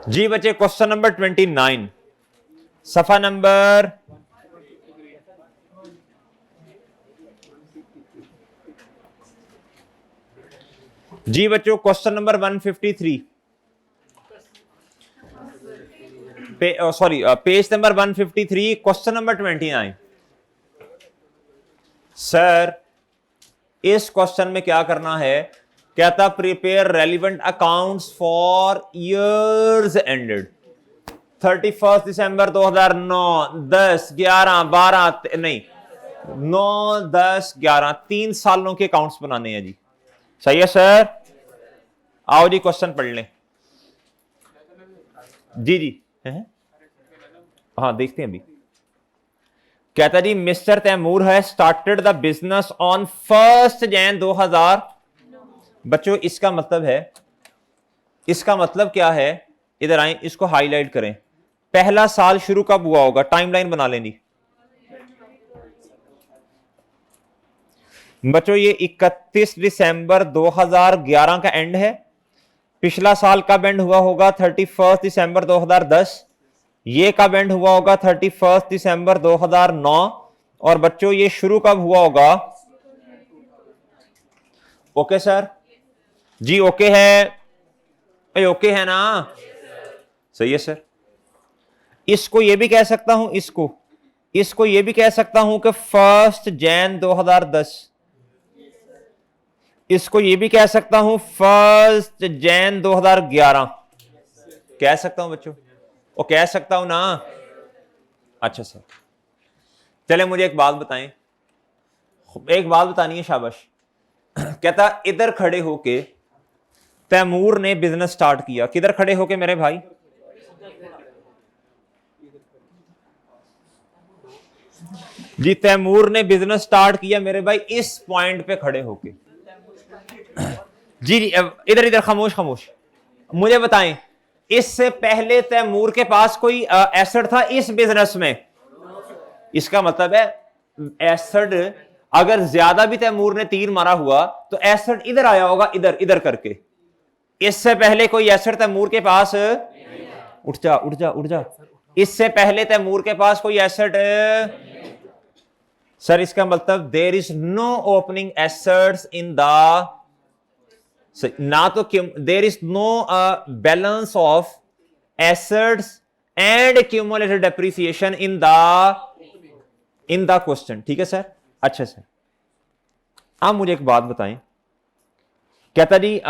जी बच्चे question number 29 सफा number जी बच्चों question number 153 sorry page number 153 question number 29। Sir इस क्वेश्चन में क्या करना है, कहता prepare relevant accounts for years ended 31 दिसंबर 2009, 10, 11, 12 नहीं 9, 10, 11 3 सालों के अकाउंट्स बनाने हैं जी। सही है सर, आओ जी क्वेश्चन पढ़ लें। जी जी है? हाँ देखते हैं अभी। कहता जी मिस्टर तैमूर है स्टार्टेड द बिजनेस ऑन 1 जनवरी 2000। बच्चों इसका मतलब है, इसका मतलब क्या है, इधर आए इसको हाईलाइट करें। पहला साल शुरू कब हुआ होगा, टाइमलाइन बना लेनी बच्चों। ये 31 दिसंबर 2011 का एंड है। पिछला साल कब एंड हुआ होगा, 31 दिसंबर 2010। ये कब एंड हुआ होगा, 31 दिसंबर 2009। और बच्चों ये शुरू कब हुआ होगा। ओके सर जी, ओके है, ओके है ना, सही है सर। इसको ये भी कह सकता हूं, इसको ये भी कह सकता हूं कि 1 जनवरी 2010। इसको ये भी कह सकता हूं 1 जनवरी 2011। कह सकता हूं बच्चों, वो कह सकता हूं ना। अच्छा सर चले मुझे एक बात बताएं, एक बात बतानी है, शाबाश। कहता इधर खड़े होके तैमूर ने बिजनेस स्टार्ट किया, किधर खड़े होके मेरे भाई, जी तैमूर ने बिजनेस स्टार्ट किया मेरे भाई इस पॉइंट पे खड़े होके। जी जी इधर इधर खामोश खामोश, मुझे बताएं इससे पहले तैमूर के पास कोई एसेट था इस बिजनेस में। इसका मतलब है एसेट अगर ज्यादा भी तैमूर ने तीर मारा हुआ तो एसेट इधर आया होगा, इधर इधर करके। इससे पहले कोई एसेट तैमूर के पास, उठ जा उठ जा उठ जा, इससे पहले तैमूर के पास कोई एसेट। सर इसका मतलब there is no opening assets in the, ना तो there is no balance of assets and cumulated depreciation in the question. ठीक है सर, अच्छा सर। आप मुझे एक बात बताएं, कहता जी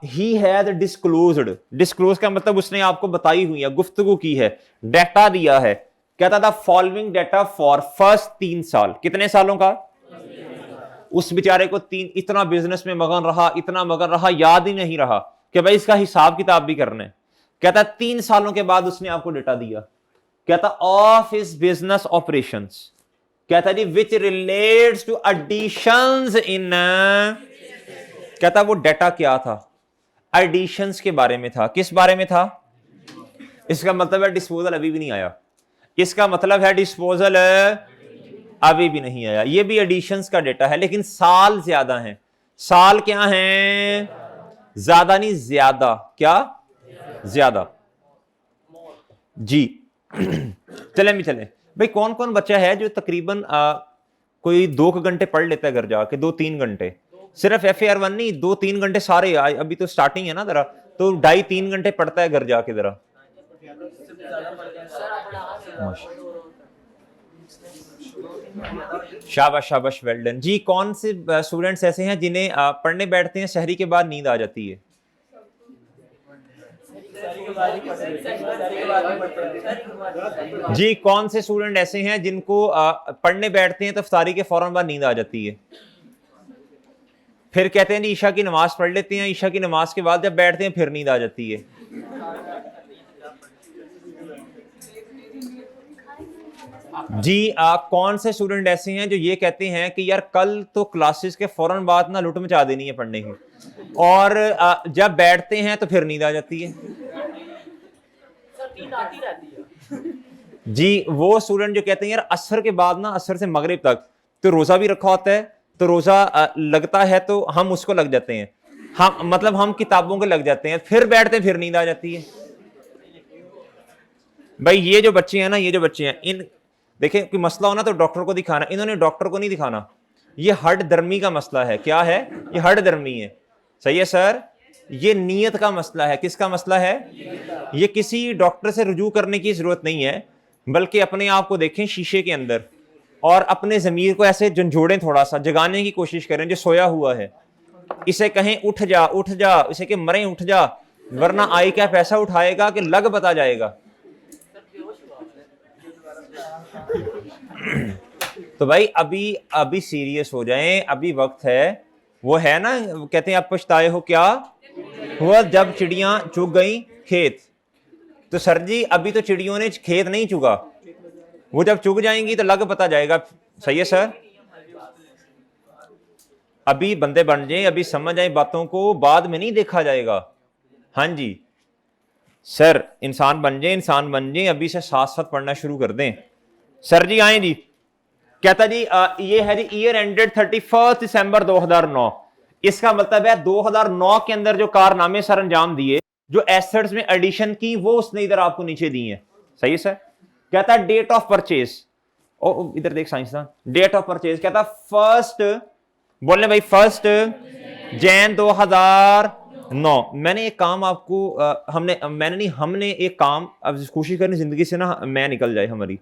ही हैड डिस्क्लोज्ड, डिस्क्लोज का मतलब उसने आपको बताई हुई है, गुफ्तगू की है, डाटा दिया है। कहता था फॉलोइंग डाटा फॉर फर्स्ट 3 साल, कितने सालों का। उस बेचारे को इतना बिजनेस में मगन रहा, इतना मगन रहा, याद ही नहीं रहा कि भाई इसका हिसाब किताब भी करना है। कहता 3 सालों के बाद उसने आपको डाटा दिया। कहता ऑफ हिज बिजनेस ऑपरेशंस, कहता जी विच रिलेट्स टू एडिशंस इन, कहता वो डाटा क्या था, एडिशंस के बारे में था। किस बारे में था, इसका मतलब है डिस्पोजल अभी भी नहीं आया, इसका मतलब है डिस्पोजल अभी भी नहीं आया। ये भी एडिशंस का डेटा है लेकिन साल ज्यादा हैं। साल क्या हैं, ज्यादा नहीं ज्यादा, क्या ज्यादा जी। चले भी चले भाई, कौन कौन बच्चा है जो तकरीबन कोई 2 घंटे पढ़ लेता है घर जाके, 2-3 घंटे, सिर्फ FAR1 नहीं 2-3 घंटे सारे, अभी तो स्टार्टिंग है ना जरा, तो 2.5-3 घंटे पढ़ता है घर जाके जरा। शाबाश शाबाश, वेल डन जी। कौन से स्टूडेंट्स ऐसे हैं जिन्हें पढ़ने बैठते हैं सहरी के बाद नींद आ जाती है। जी कौन से स्टूडेंट ऐसे हैं जिनको पढ़ने बैठते हैं तो इफ्तारी के फौरन बाद नींद आ जाती है, फिर कहते हैं जी ईशा की नमाज पढ़ लेते हैं, ईशा की नमाज के बाद जब बैठते हैं फिर नींद आ जाती है। जी कौन से स्टूडेंट ऐसे हैं जो ये कहते हैं कि यार कल तो क्लासेस के फौरन बाद ना लुट मचा देनी है पढ़ने की, और जब बैठते हैं तो फिर नींद आ जाती है। जी वो स्टूडेंट जो कहते हैं यार असर के बाद ना, असर से मगरिब तक तो रोजा भी रखा होता है, तो रोजा लगता है तो हम उसको लग जाते हैं, हम मतलब हम किताबों के लग जाते हैं, फिर बैठते हैं फिर नींद आ जाती है। भाई ये जो बच्चे हैं ना, ये जो बच्चे हैं, इन देखें कि मसला हो ना तो डॉक्टर को दिखाना, इन्होंने डॉक्टर को नहीं दिखाना। ये हड्ड दर्मी का मसला है। क्या है ये? हड्ड दर्मी है। सही है सर। ये नीयत का मसला है। किसका मसला है? ये किसी डॉक्टर से रुजू करने की जरूरत नहीं है, बल्कि अपने आप को देखें शीशे के अंदर और अपने जमीर को ऐसे झंझोड़ें, थोड़ा सा जगाने की कोशिश करें जो सोया हुआ है। इसे कहें उठ जा उठ जा, इसे कि मरे उठ जा, वरना आई क्या पैसा उठाएगा कि लग बता जाएगा। तो भाई अभी अभी सीरियस हो जाएं, अभी वक्त है। वो है ना, कहते हैं आप पछताए हो क्या हुआ जब चिड़ियां चुग गई खेत। तो सर जी अभी तो चिड़ियों ने खेत नहीं चुगा, वो जब चुग जाएंगी तो लग पता जाएगा। सही है सर। अभी बंदे बन जाए, अभी समझ आए बातों को, बाद में नहीं देखा जाएगा। हाँ जी सर, इंसान बन जाए, इंसान बन जाए, अभी से साथ साथ पढ़ना शुरू कर दें। सर जी आए जी। कहता जी ये है जी ईयर एंडेड 31 दिसंबर 2009। इसका मतलब है 2009 के अंदर जो कारनामे सर अंजाम दिए, जो एसेट्स में एडिशन की, वो उसने इधर आपको नीचे दी है। सही है सर। कहता है डेट ऑफ परचेज, ओ इधर देख साइंसदान, डेट ऑफ परचेज कहता फर्स्ट, बोलने भाई फर्स्ट जैन 2009। मैंने एक काम आपको हमने एक काम, अब कोशिश करनी जिंदगी से ना मैं निकल जाए हमारी,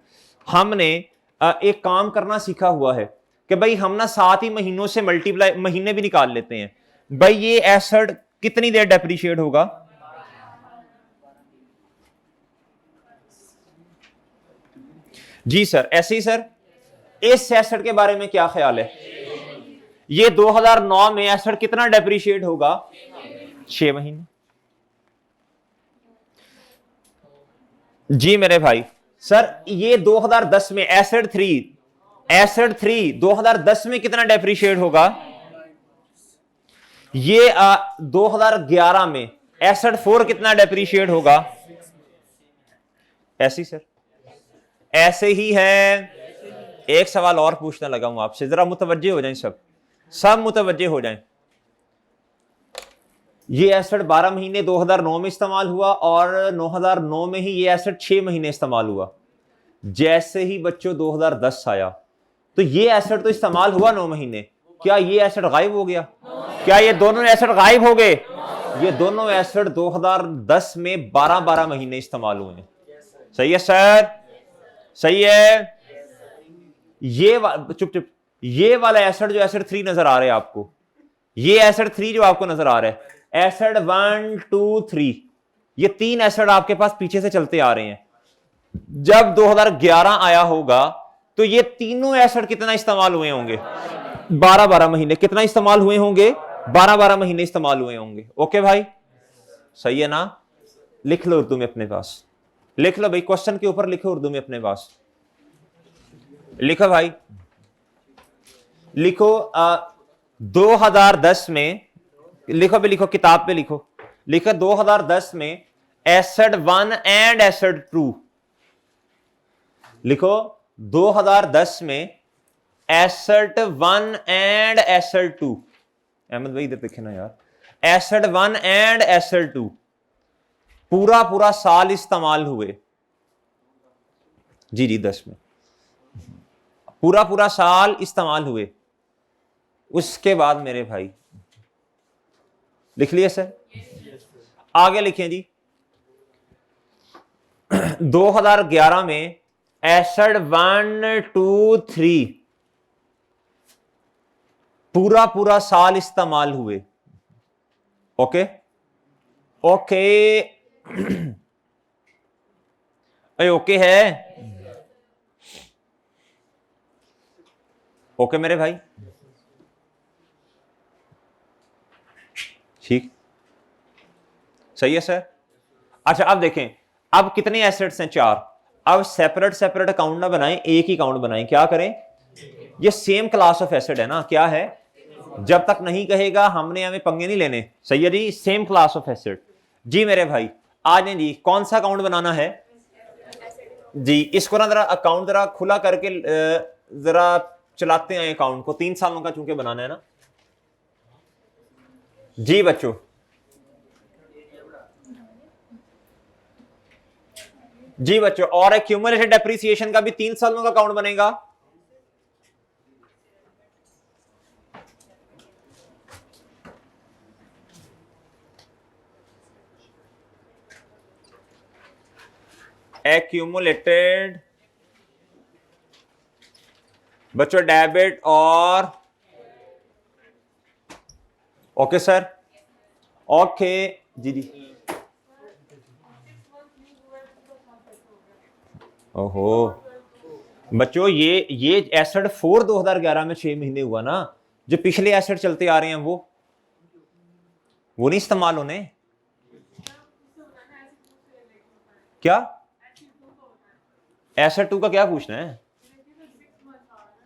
हमने एक काम करना सीखा हुआ है कि भाई हम ना 7 ही महीनों से मल्टीप्लाई महीने भी निकाल लेते हैं। भाई ये एसेट कितनी देर डेप्रिशिएट होगा? जी सर, ऐसे ही सर। इस एसेट के बारे में क्या ख्याल है? ये 2009 में एसेट कितना डेप्रिशिएट होगा? 6 महीने। जी मेरे भाई। सर ये 2010 में एसेट 3 2010 में कितना डेप्रिशिएट होगा? ये 2011 में एसेट 4 कितना डेप्रिशिएट होगा? ऐसे ही सर, ऐसे ही है। एक सवाल और पूछने लगा हूं आपसे, जरा मुतवज्जे हो जाएं, सब मुतवज्जे हो जाएं। ये एसेट 12 महीने 2009 में इस्तेमाल हुआ और 2009 में ही ये एसेट 6 महीने इस्तेमाल हुआ। जैसे ही बच्चों 2010 आया तो ये एसेट तो इस्तेमाल हुआ 9 महीने, क्या ये एसेट गायब हो गया? क्या ये दोनों एसेट गायब हो गए? ये दोनों एसेट 2010 में 12-12 महीने इस्तेमाल हुए हैं। सही है सर, सही है। ये चुप चुप, ये वाला एसेट जो एसेट 3 नजर आ रहा है आपको, ये एसेट 3 जो आपको नजर आ रहा है, एसेट 1 2 3, ये 3 एसेट आपके पास पीछे से चलते आ रहे हैं। जब 2011 आया होगा तो ये तीनों एसेट कितना इस्तेमाल हुए होंगे? 12-12 महीने। कितना इस्तेमाल हुए होंगे? 12-12 महीने इस्तेमाल हुए होंगे। ओके भाई, सही है ना? लिख लो उर्दू में अपने पास, लिख लो भाई, क्वेश्चन के ऊपर लिखो उर्दू में अपने पास, लिखो भाई, लिखो 2010 में, लिखो भी, लिखो किताब पे लिखो, लिखो 2010 में एसेट 1 एंड एसेट 2, लिखो 2010 में एसेट 1 एंड एसेट 2। अहमद भाई इधर देखे ना यार, एसेट 1 एंड एसेट 2 पूरा पूरा साल इस्तेमाल हुए। जी 10 में पूरा पूरा साल इस्तेमाल हुए। उसके बाद मेरे भाई लिख लिया सर? आगे लिखें जी। 2011 में एसेट 1 2 3 पूरा पूरा साल इस्तेमाल हुए। ओके ओके ओके है? ओके मेरे भाई, ठीक, सही है सर। अच्छा अब देखें, अब कितने एसेट्स हैं? 4। अब सेपरेट सेपरेट अकाउंट ना बनाएं, एक ही अकाउंट बनाएं। क्या करें? ये सेम क्लास ऑफ एसेट है ना, क्या है? जब तक नहीं कहेगा हमने हमें पंगे नहीं लेने। सही है जी, सेम क्लास ऑफ एसेट। जी मेरे भाई आ जाए जी, कौन सा अकाउंट बनाना है जी? इसको ना जरा अकाउंट जरा खुला करके जरा चलाते हैं अकाउंट को, 3 सालों का चूंकि बनाना है ना। जी बच्चों जी बच्चों, और एक्यूमुलेटेड डेप्रिसिएशन का भी 3 सालों का अकाउंट बनेगा। एक्यूमुलेटेड बच्चों डेबिट और ओके सर, ओके जी जी। ओहो बच्चों, ये एसेट 4 2011 में 6 महीने हुआ ना, जो पिछले एसेट चलते आ रहे हैं वो नहीं इस्तेमाल होने। क्या एसेट 2 का क्या पूछना है?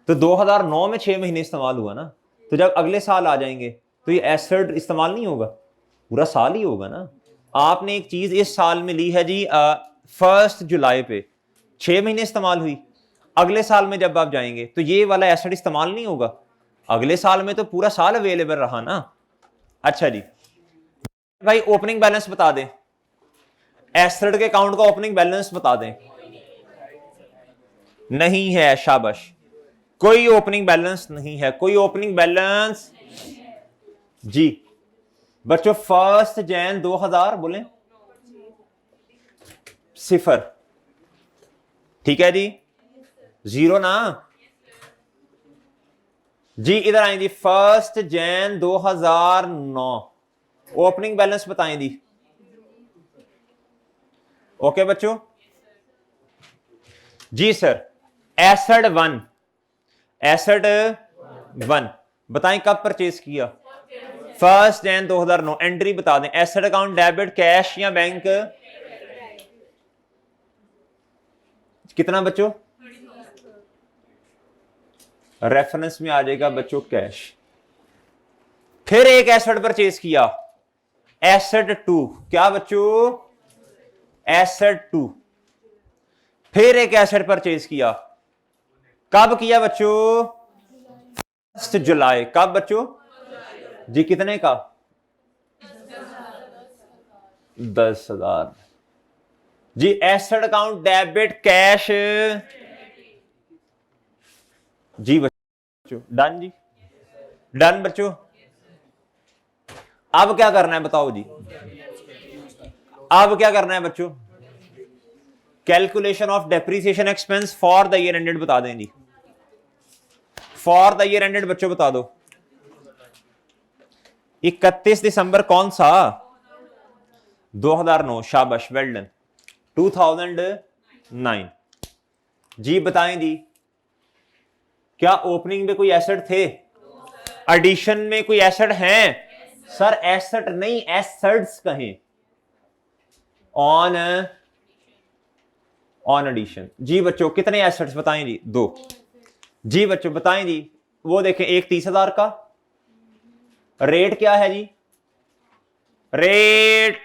तो 2009 में 6 महीने इस्तेमाल हुआ ना, तो जब अगले साल आ जाएंगे तो ये एसेट इस्तेमाल नहीं होगा, पूरा साल ही होगा ना। आपने एक चीज इस साल में ली है जी 1 जुलाई पे 6 महीने इस्तेमाल हुई, अगले साल में जब आप जाएंगे तो ये वाला एसेट इस्तेमाल नहीं होगा, अगले साल में तो पूरा साल अवेलेबल रहा ना। अच्छा जी भाई, ओपनिंग बैलेंस बता दें, एसेट के अकाउंट का ओपनिंग बैलेंस बता दें। नहीं है, शाबाश, कोई ओपनिंग बैलेंस नहीं है, कोई ओपनिंग बैलेंस जी बच्चों। 1 जनवरी 2000 बोले 0, ठीक है जी, 0 ना जी। इधर आए जी 1 जनवरी 2009, ओपनिंग बैलेंस बताएं जी। ओके बच्चों जी सर। एसेट 1 बताएं कब परचेज किया? 1 जनवरी 2009। एंट्री बता दें, एसेट अकाउंट डेबिट कैश या बैंक? कितना बच्चों? रेफरेंस में आ जाएगा बच्चों कैश। फिर एक एसेट परचेज किया, एसेट 2। क्या बच्चों? एसेट 2। फिर एक एसेट परचेज किया, कब किया बच्चों? 1 जुलाई। कब बच्चों जी? कितने का? 10,000 जी। एसेट अकाउंट डेबिट कैश जी बच्चों, डन जी, डन बच्चों। अब क्या करना है बताओ जी? अब क्या करना है बच्चों? Calculation of depreciation expense for the year ended बता दें जी। फॉर द ईयर एंडेड बच्चों बता दो। 31 दिसंबर कौन सा? 2009, शाबाश, वेल डन। 2009 जी। बताएं जी, क्या ओपनिंग में कोई एसेट थे? एडिशन में कोई एसेट हैं? सर एसेट नहीं, एसेट्स कहें। ऑन एडिशन जी बच्चों। कितने एसेट्स बताएं जी? 2 जी बच्चों। बताएं जी, वो देखें, एक 30,000 का। रेट क्या है जी? रेट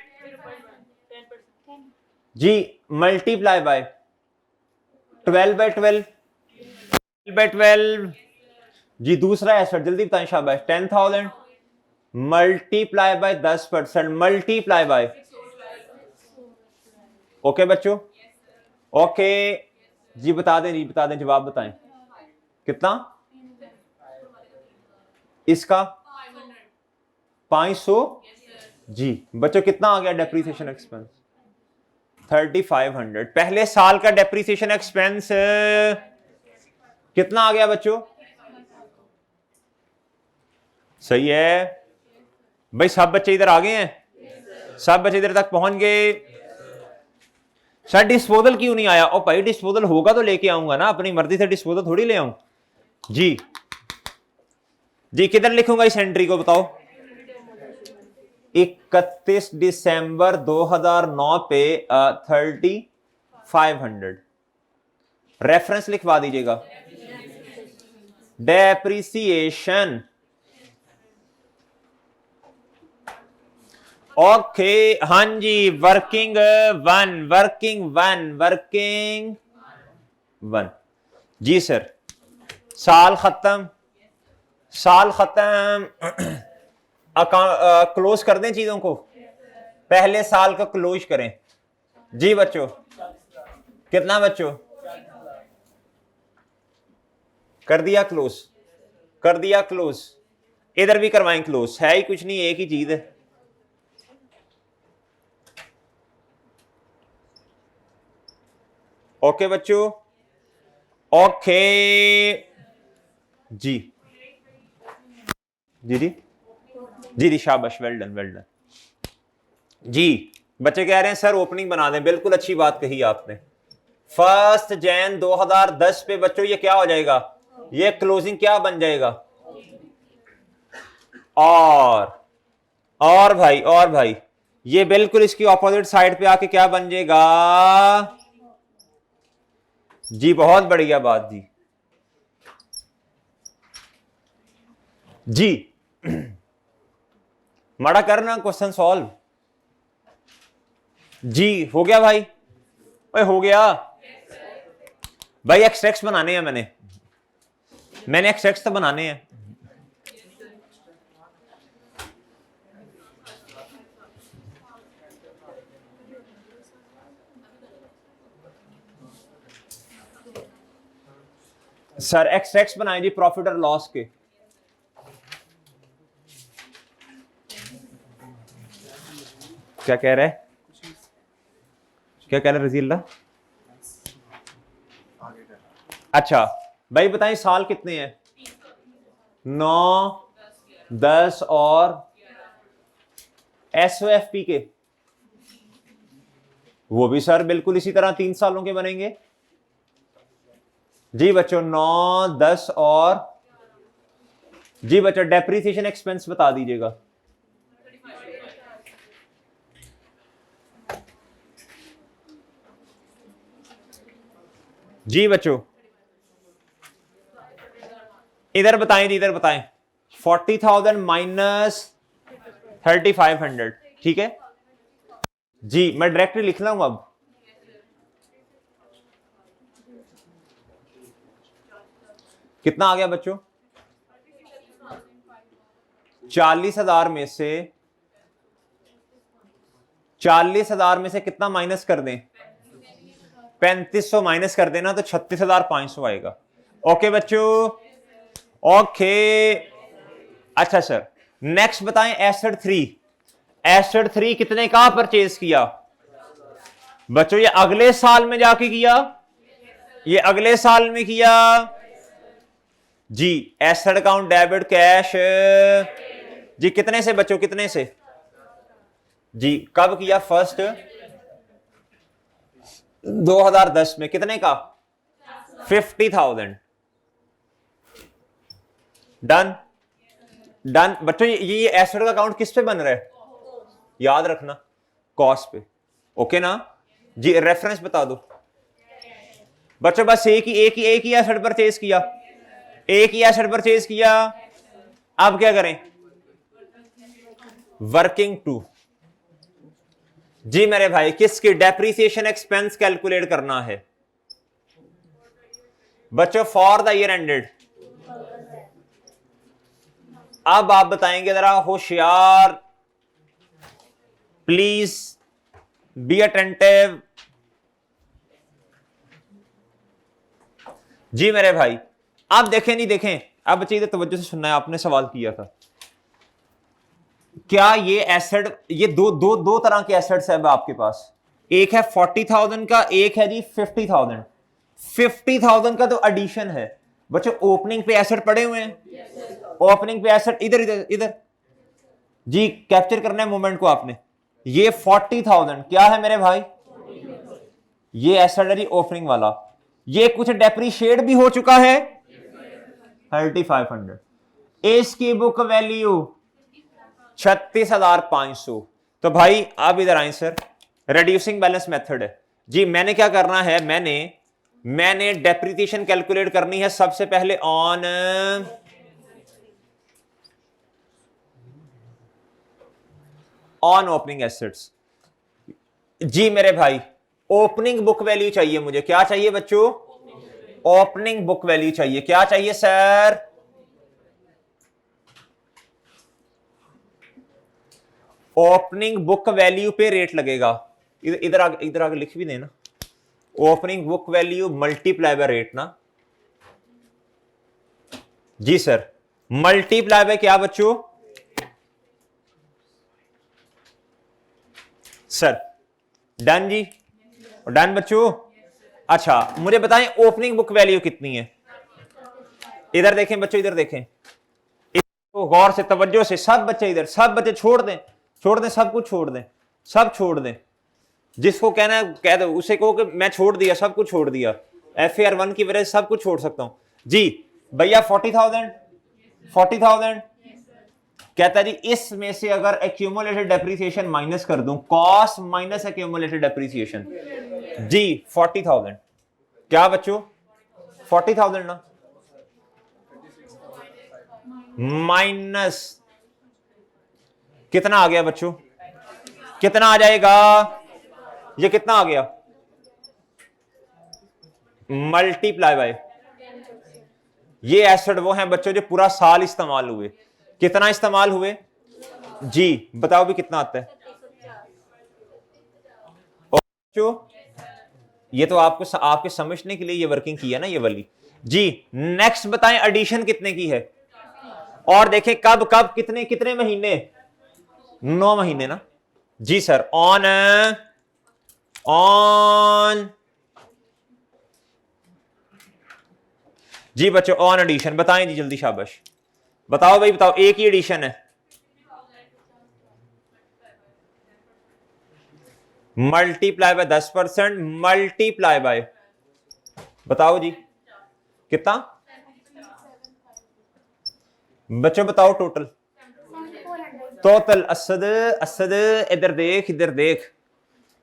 जी मल्टीप्लाई बाय 12 जी। दूसरा एसेट जल्दी बताएं, शाबाश, 10,000 multiply by 10%, multiply by. Okay बच्चों, ओके जी। बता दें जी, बता दें, जवाब बताएं कितना इसका? 500 जी बच्चों। कितना आ गया डेप्रीसिएशन एक्सपेंस? 3,500। पहले साल का डेप्रीसिएशन एक्सपेंस कितना आ गया बच्चों? सही है भाई, सब बच्चे इधर आ गए हैं, सब बच्चे इधर तक पहुंच गए। सर डिस्पोजल क्यों नहीं आया? ओ भाई, डिस्पोजल होगा तो लेके आऊंगा ना, अपनी मर्जी से डिस्पोजल थोड़ी ले आऊं जी। जी किधर लिखूंगा इस एंट्री को बताओ? 31 दिसंबर 2009 पे 3,500 रेफरेंस लिखवा दीजिएगा। डेप्रिसिएशन ओके, हाँ जी। वर्किंग वन जी सर। साल खत्म क्लोज कर दें चीजों को, पहले साल का क्लोज करें जी बच्चों। कितना बच्चों? कर दिया क्लोज, कर दिया क्लोज, इधर भी करवाएं क्लोज, है ही कुछ नहीं, एक ही चीज है। ओके बच्चों, ओके जी जी जी जी जी, शाबाश, वेल डन वेल डन जी। बच्चे कह रहे हैं सर ओपनिंग बना दें, बिल्कुल अच्छी बात कही आपने। 1 जनवरी 2010 पे बच्चों ये क्या हो जाएगा, ये क्लोजिंग क्या बन जाएगा? और भाई, और भाई ये बिल्कुल इसकी ऑपोजिट साइड पे आके क्या बन जाएगा? जी बहुत बढ़िया बात जी जी। माड़ा करना क्वेश्चन सॉल्व जी। हो गया भाई, ओए हो गया भाई। एक्सट्रैक्ट्स बनाने हैं, मैंने एक्सट्रैक्ट्स तो बनाने हैं। सर एक्सट्रैक्ट्स बनाए जी प्रॉफिट और लॉस के। क्या कह रहे हैं, क्या कह रहे हैं रजील्ला? अच्छा भाई बताएं साल कितने हैं? 9, 10 और SOFP के वो भी सर बिल्कुल इसी तरह 3 सालों के बनेंगे जी बच्चों। 9, 10 और जी बच्चों डेप्रिसिएशन एक्सपेंस बता दीजिएगा। जी बच्चों इधर बताएं जी, इधर बताएं। 40,000 माइनस 3,500, ठीक है जी। मैं डायरेक्टली लिख रहा हूं अब। कितना आ गया बच्चों? 40,000 में से 40,000 में से कितना माइनस कर दें? 3500 माइनस कर देना तो 36,500 आएगा। ओके बच्चों, ओके। अच्छा सर नेक्स्ट बताएं एसेट 3। एसेट 3 कितने का परचेज किया बच्चों? ये अगले साल में जाके किया, ये अगले साल में किया जी। एसेट अकाउंट डेबिट कैश जी कितने से बच्चों, कितने से जी? कब किया? 1 2010 में। कितने का? 50,000। डन डन बच्चों। ये एसेट का अकाउंट किस पे बन रहा है? याद रखना कॉस्ट पे। ओके ना जी? रेफरेंस बता दो बच्चों। बस एक ही एसेट परचेज किया, एक ही एसेट परचेज किया। अब क्या करें? वर्किंग टू जी मेरे भाई, किसकी? डेप्रिसिएशन एक्सपेंस कैलकुलेट करना है बच्चों फॉर द ईयर एंडेड। अब आप बताएंगे जरा होशियार, प्लीज बी अटेंटिव जी मेरे भाई। आप देखें नहीं देखें, अब बच्चे इधर तवज्जो से सुनना है, आपने सवाल किया था क्या ये एसेट, ये दो तरह के एसेट्स है आपके पास। एक है 40,000 का, एक है जी 50,000। 50,000 का तो एडिशन है बच्चों। ओपनिंग पे एसेट पड़े हुए हैं, ओपनिंग पे एसेट इधर इधर इधर जी। कैप्चर करना है मोमेंट को आपने। ये 40,000 क्या है मेरे भाई? ये एसेट है जी ओपनिंग वाला। ये कुछ डेप्रीशिएट भी हो चुका है 3,500। इसकी बुक वैल्यू 36,500। तो भाई आप इधर आए सर, रिड्यूसिंग बैलेंस मेथड है जी। मैंने क्या करना है, मैंने डेप्रिसिएशन कैलकुलेट करनी है सबसे पहले ऑन ओपनिंग एसेट्स जी मेरे भाई। ओपनिंग बुक वैल्यू चाहिए मुझे। क्या चाहिए बच्चों? ओपनिंग बुक वैल्यू चाहिए। क्या चाहिए सर? ओपनिंग बुक वैल्यू पे रेट लगेगा। इधर आगे लिख भी देना। Opening book value multiply by rate ना जी सर, मल्टीप्लाई बाय क्या बच्चों सर, डन जी, डन बच्चों। अच्छा मुझे बताएं ओपनिंग बुक वैल्यू कितनी है, इधर देखें बच्चों, इधर देखें, तो गौर से तवज्जो से सब बच्चे इधर, सब बच्चे छोड़ दें, छोड़ दें, सब कुछ छोड़ दें, सब छोड़ दें, जिसको कहना है कह दो, उसे कहो कि मैं छोड़ दिया, सब कुछ छोड़ दिया, FAR1 की वजह से सब कुछ छोड़ सकता हूं जी। भैया 40,000 40,000 कहता है जी इसमें से अगर एक्यूमुलेटेड डेप्रिसिएशन माइनस कर दूं, कॉस्ट माइनस एक्यूमुलेटेड डेप्रिसिएशन जी 40,000, क्या बच्चों 40,000 ना माइनस कितना आ गया बच्चों, कितना आ जाएगा, ये कितना आ गया मल्टीप्लाई बाय, ये एसेट वो हैं बच्चों जो पूरा साल इस्तेमाल हुए, कितना इस्तेमाल हुए जी बताओ भी कितना आता है बच्चों, ये तो आपको आपके समझने के लिए ये वर्किंग की है ना ये वाली जी। नेक्स्ट बताएं एडिशन कितने की है, और देखें कब कब कितने कितने महीने, 9 महीने ना जी सर। ऑन ऑन जी बच्चों ऑन एडिशन बताएं जी जल्दी शाबाश, बताओ भाई बताओ, एक ही एडिशन है, मल्टीप्लाई बाय 10%, मल्टीप्लाई बाय बताओ जी कितना बच्चों बताओ टोटल, टोटल असद असद इधर देख, इधर देख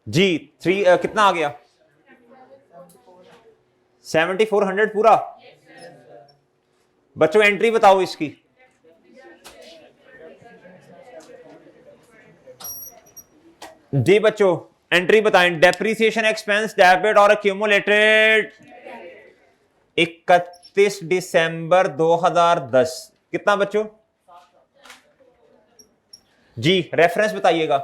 जी 3 कितना आ गया 7400 पूरा बच्चों। एंट्री बताओ इसकी जी बच्चों, एंट्री बताएं, डेप्रीसिएशन एक्सपेंस डेबिट और एक्यूमुलेटेड 31 दिसंबर 2010 कितना बच्चों जी, रेफरेंस बताइएगा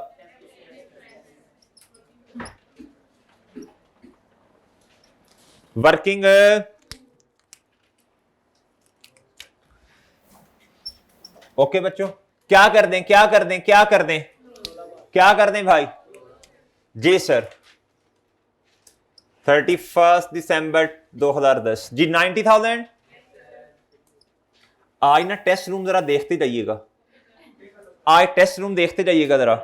वर्किंग ओके बच्चों, क्या कर दें क्या कर दें क्या कर दें क्या कर दें भाई जी सर 31 दिसंबर 2010 जी 90,000। आज ना टेस्ट रूम जरा देखते जाइएगा, आज टेस्ट रूम देखते जाइएगा जरा,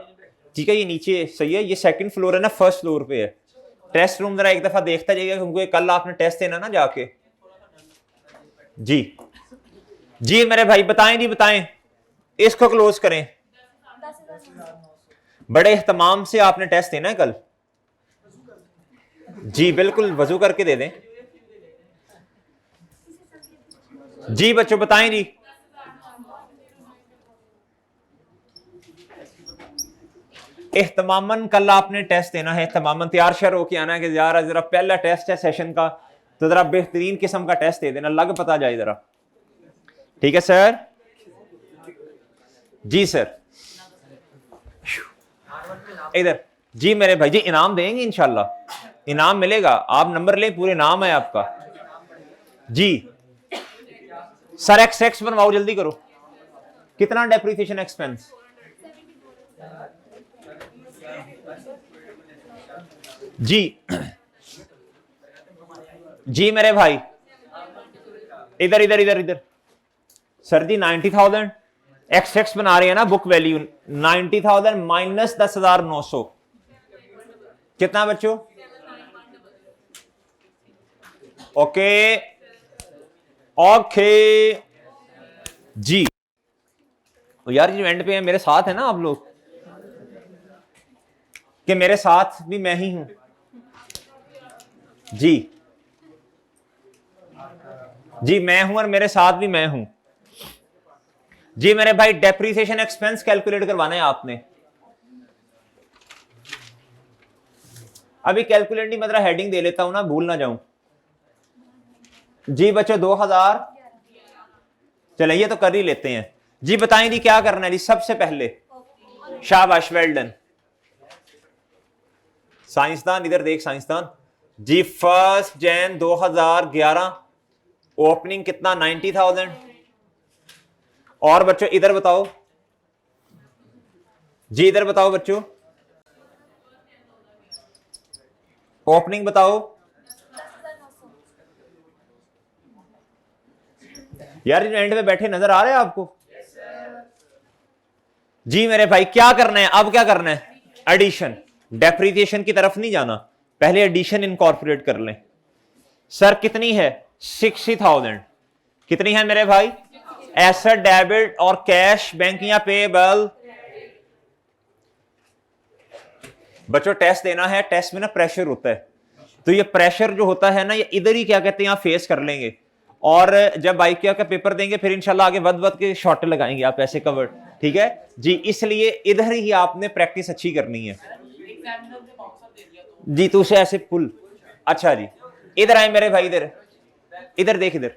ठीक है, ये नीचे सही है, ये सेकंड फ्लोर है ना, फर्स्ट फ्लोर पे है, टेस्ट रूम जरा एक दफा देखता जाइएगा क्योंकि कल आपने टेस्ट देना ना जाके जी। जी मेरे भाई बताएं जी बताएं, इसको क्लोज करें, बड़े एहतमाम से आपने टेस्ट देना है कल जी, बिल्कुल वजू करके दे दें जी बच्चों बताएं जी। एहतमामन कल आपने टेस्ट देना है, एहतमामन तैयार शर होके आना है कि यार जरा पहला टेस्ट है सेशन का, तो जरा बेहतरीन किस्म का टेस्ट दे देना, लग पता जाए जरा, ठीक है सर जी सर। इधर जी मेरे भाई जी इनाम देंगे इंशाल्लाह, इनाम मिलेगा, आप नंबर लें, पूरे नाम है आपका जी। सर एक्स बनवाओ जल्दी करो, कितना डेप्रिसिएशन एक्सपेंस जी जी मेरे भाई इधर इधर इधर इधर सर जी 90,000 एक्स बना रहे हैं ना बुक वैल्यू, 90,000 माइनस 10,900 कितना बच्चों ओके ओके जी। तो यार ये एंड पे है, मेरे साथ है ना आप लोग, कि मेरे साथ भी मैं ही हूं जी जी, मैं हूं और मेरे साथ भी मैं हूं जी। मेरे भाई डेप्रिसिएशन एक्सपेंस कैलकुलेट करवाना है आपने, अभी कैलकुलेट नहीं मतलब हेडिंग दे लेता हूं ना, भूल ना जाऊं जी बच्चों 2000, चले ये तो कर ही लेते हैं जी। बताएं जी क्या करना है जी, सबसे पहले शाबाश वेल डन साइंसदान, इधर देख साइंसदान, जी 1 जनवरी 2011 ओपनिंग कितना 90,000। और बच्चों इधर बताओ जी, इधर बताओ बच्चों ओपनिंग बताओ यार। एंड में बैठे नजर आ रहे हैं आपको? जी मेरे भाई क्या करना है अब, क्या करना है? एडिशन, डेप्रिसिएशन की तरफ नहीं जाना, पहले एडिशन इनकॉर्पोरेट कर लें। सर कितनी है? 60,000। कितनी है मेरे भाई? एसेट, डेबिट और कैश, बैंक या पेबल। बच्चों टेस्ट देना है, टेस्ट में ना प्रेशर होता है, तो ये प्रेशर जो होता है ना, ये इधर ही क्या कहते हैं यहां फेस कर लेंगे, और जब आईक्यू का पेपर देंगे फिर इंशाल्लाह आगे वध वध के शॉर्ट लगाएंगे आप ऐसे कवर, ठीक है जी। इसलिए इधर ही आपने प्रैक्टिस अच्छी करनी है जी। तो उसे ऐसे पुल, अच्छा जी इधर आए मेरे भाई, इधर इधर देख, इधर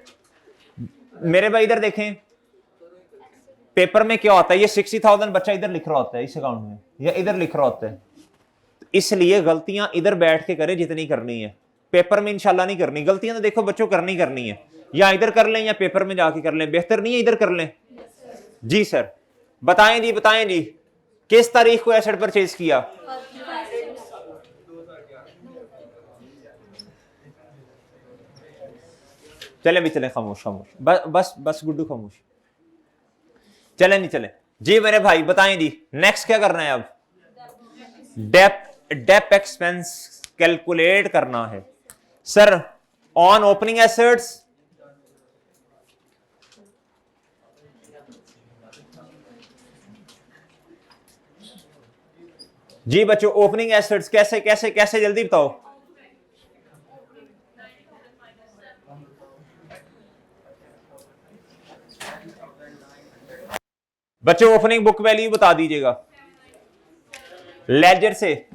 मेरे भाई इधर देखें, पेपर में क्या होता है, ये 60,000 बच्चा इधर लिख रहा होता है इस अकाउंट में, या इधर लिख रहा होता है, इसलिए गलतियां इधर बैठ के करें जितनी करनी है, पेपर में इंशाल्लाह नहीं करनी। गलतियां तो देखो बच्चों करनी है, या इधर कर लें या पेपर में जाके कर लें, बेहतर नहीं है इधर कर लें? जी सर बताएं जी किस तारीख को एसेट परचेज किया? चले भी चले, खामोश बस गुड्डू खामोश, चले नहीं चले जी मेरे भाई। बताएं जी नेक्स्ट क्या करना है अब? डेप एक्सपेंस कैलकुलेट करना है सर ऑन ओपनिंग एसेट्स। जी बच्चों ओपनिंग एसेट्स कैसे कैसे कैसे जल्दी बताओ। बच्चों ओपनिंग बुक वैल्यू बता दीजिएगा लेजर से।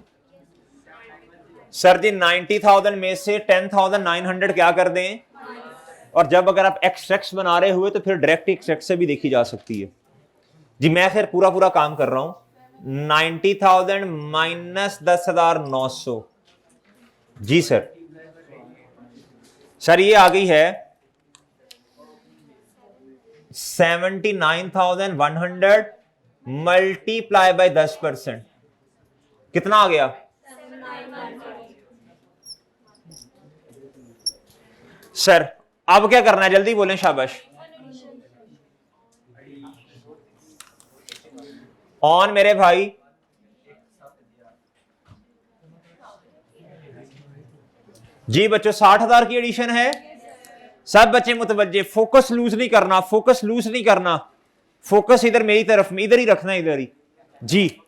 सर जी 90,000 में से 10,900 क्या कर दें, और जब अगर आप एक्सट्रैक्ट बना रहे हुए तो फिर डायरेक्ट एक्सट्रैक्ट से भी देखी जा सकती है जी। मैं फिर पूरा काम कर रहा हूं। 90,000 माइनस 10,900 जी सर ये आ गई है 79,100 मल्टीप्लाई बाय 10%, कितना आ गया? सर अब क्या करना है जल्दी बोलें, शाबाश। ऑन मेरे भाई जी बच्चों 60,000 की एडिशन है। सब बच्चे मुतवज्जे, फोकस लूज नहीं करना, फोकस इधर मेरी तरफ में, इधर ही रखना, इधर ही जी।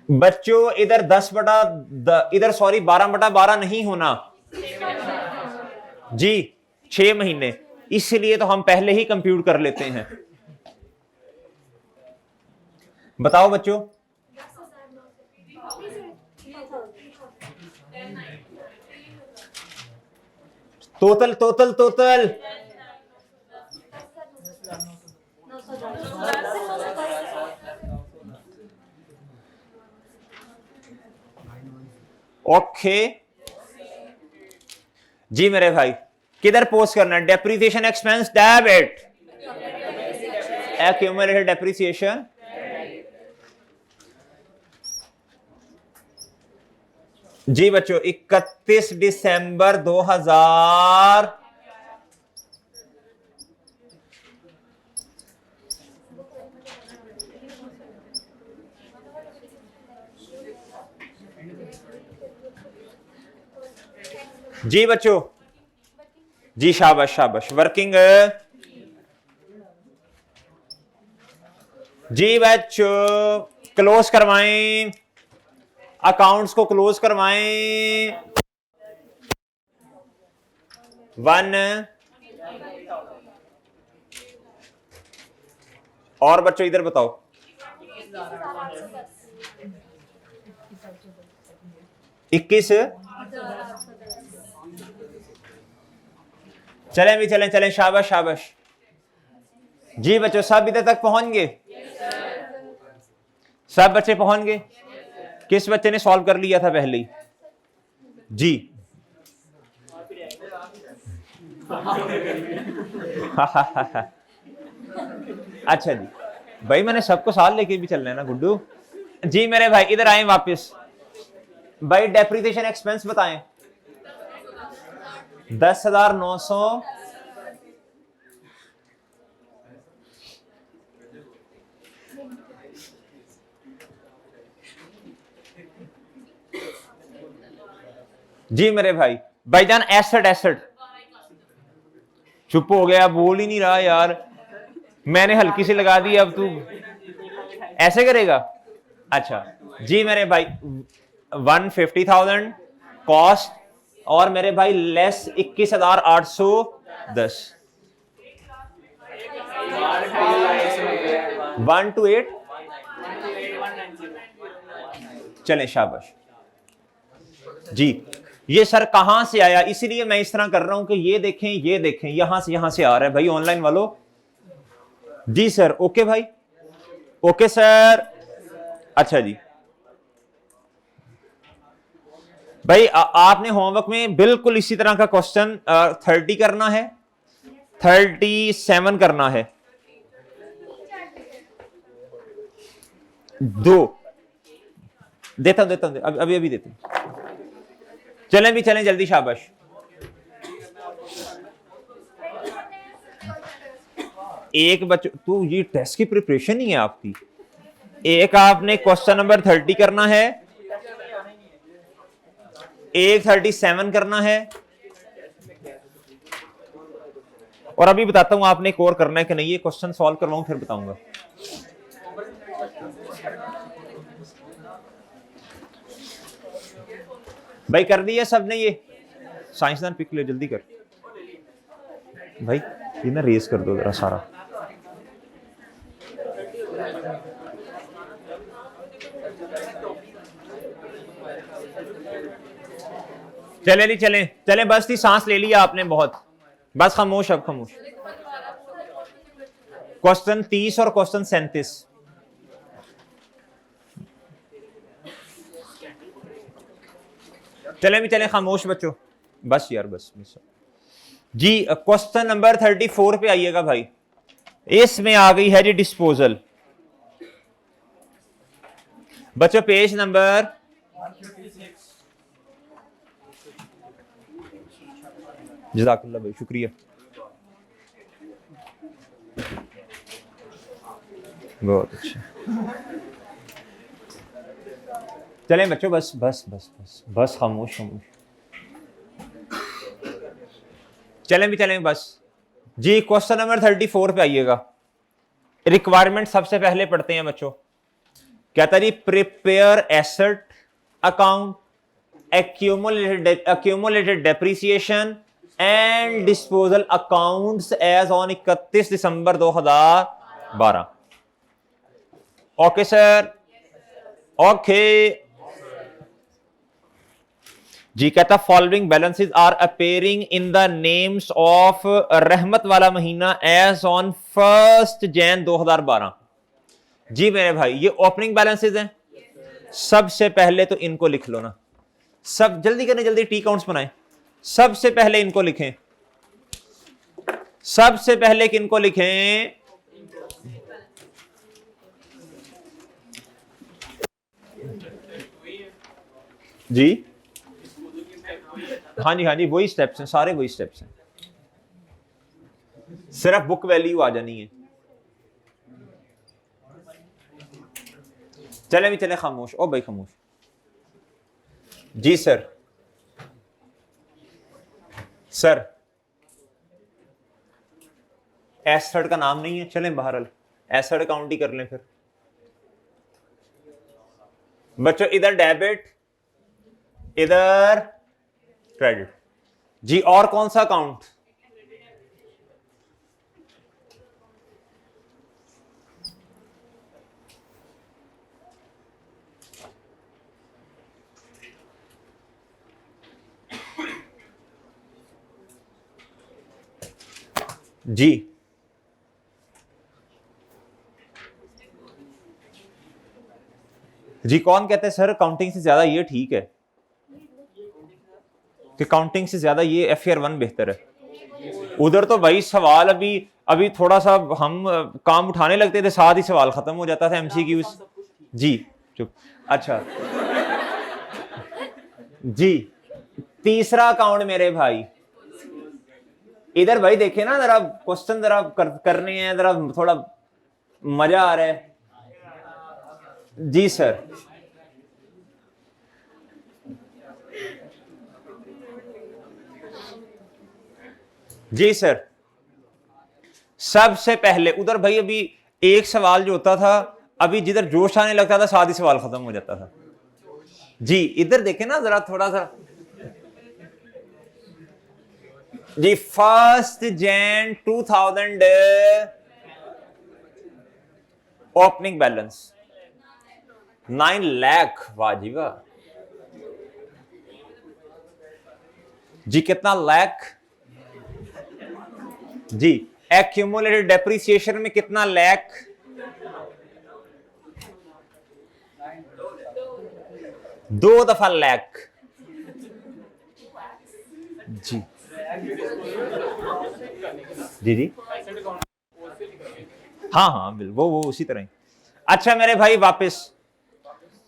बच्चों इधर 12/12 नहीं होना जी, 6 महीने, इसलिए तो हम पहले ही कंप्यूट कर लेते हैं। बताओ बच्चों टोटल ओके जी मेरे भाई। किधर पोस्ट करना है? Depreciation expense debit, accumulated depreciation जी बच्चों 31 दिसंबर 2000 जी बच्चों जी शाबाश वर्किंग जी बच्चों क्लोज करवाएं, अकाउंट्स को क्लोज करवाएं। 1 और बच्चों इधर बताओ 21 चलें शाबाश जी बच्चों सब इधर तक पहुंच गए, सब बच्चे पहुंच गए किस बच्चे ने सॉल्व कर लिया था पहले ही? जी अच्छा जी भाई, मैंने सबको साथ लेके भी चलना है ना गुड्डू जी। मेरे भाई इधर आए वापस। भाई डेप्रिसिएशन एक्सपेंस बताएं। 10,900 जी मेरे भाई। भाईजान एसेट एसेट चुप हो गया, बोल ही नहीं रहा यार। मैंने हल्की सी लगा दी, अब तू ऐसे करेगा? अच्छा जी मेरे भाई 150,000 कॉस्ट और मेरे भाई लेस 21,810 1 to 8 चले शाबाश जी। ये सर कहां से आया, इसीलिए मैं इस तरह कर रहा हूं कि ये देखें यहां से आ रहा है भाई ऑनलाइन वालों। जी सर ओके भाई, ओके सर। अच्छा जी भाई आपने होमवर्क में बिल्कुल इसी तरह का क्वेश्चन 30 करना है, 37 करना है, 2 देता हूं अभी अभी देते हैं। चलें जल्दी शाबाश। एक बच्चों, तू ये टेस्ट की प्रिपरेशन ही है आपकी। एक आपने क्वेश्चन नंबर 30 करना है, एक 37 करना है, और अभी बताता हूं आपने एक और करना है कि नहीं। ये क्वेश्चन सॉल्व करवाऊं फिर बताऊंगा। भाई कर दिया सबने? ये साइंसदान पिक ले, जल्दी कर भाई, ये ना रेस कर दो जरा सारा। चले बस थी, सांस ले लिया आपने बहुत, बस खामोश, अब खामोश। क्वेश्चन 30 और क्वेश्चन 37। चले खामोश बच्चों, बस यार बस जी। क्वेश्चन नंबर 34 पे आइएगा भाई। इसमें आ गई है जी डिस्पोजल। बच्चों पेज नंबर जज़ाकल्लाह भाई, शुक्रिया। बहुत अच्छा। चलें बच्चों, बस बस बस बस बस खामोश खामोश। चलें बस जी। क्वेश्चन नंबर 34 पे आइएगा। रिक्वायरमेंट सबसे पहले पढ़ते हैं बच्चों। कहता जी prepare asset account, accumulated depreciation and disposal accounts as on 31 दिसंबर 2012। ओके सर, ओके जी। कहता following balances are appearing in the names of Rahmat वाला महीना एज ऑन 1 जनवरी 2012। जी मेरे भाई ये ओपनिंग बैलेंसेस हैं। सबसे पहले तो इनको लिख लो ना, सब जल्दी करें, जल्दी टी काउंट्स बनाएं। सबसे पहले इनको लिखें, सबसे पहले किनको लिखें? जी हाँ जी वही स्टेप्स हैं, सारे वही स्टेप्स हैं, सिर्फ बुक वैल्यू आ जानी है। चले खामोश, ओ भाई खामोश जी। सर एसेट का नाम नहीं है, चलें बहरहाल एसेट काउंट ही कर लें फिर। बच्चों इधर डेबिट, इधर क्रेडिट जी। और कौन सा अकाउंट? जी जी कौन कहते हैं सर काउंटिंग से ज्यादा ये ठीक है कि काउंटिंग से ज्यादा ये FR1 बेहतर है? उधर तो भाई सवाल अभी अभी थोड़ा सा हम काम उठाने लगते थे, साथ ही सवाल खत्म हो जाता था MCQ। जी चुप। अच्छा जी तीसरा काउंट मेरे भाई, इधर भाई देखे ना जरा क्वेश्चन जरा करने हैं, जरा थोड़ा मजा आ रहा है। जी सर जी सर सबसे पहले उधर भाई अभी एक सवाल जो होता था, अभी जिधर जोश आने लगता था साथ ही सवाल खत्म हो जाता था। जी इधर देखे ना जरा थोड़ा सा। जी 1 Jan 2000 ओपनिंग बैलेंस 9 लाख। वाह जी वाह। जी कितना लाख? जी एक्यूमुलेटेड डेप्रिसिएशन में कितना लाख? 2 दफा लाख। जी जी जी हाँ हाँ बिल्कुल वो उसी तरह ही। अच्छा मेरे भाई वापस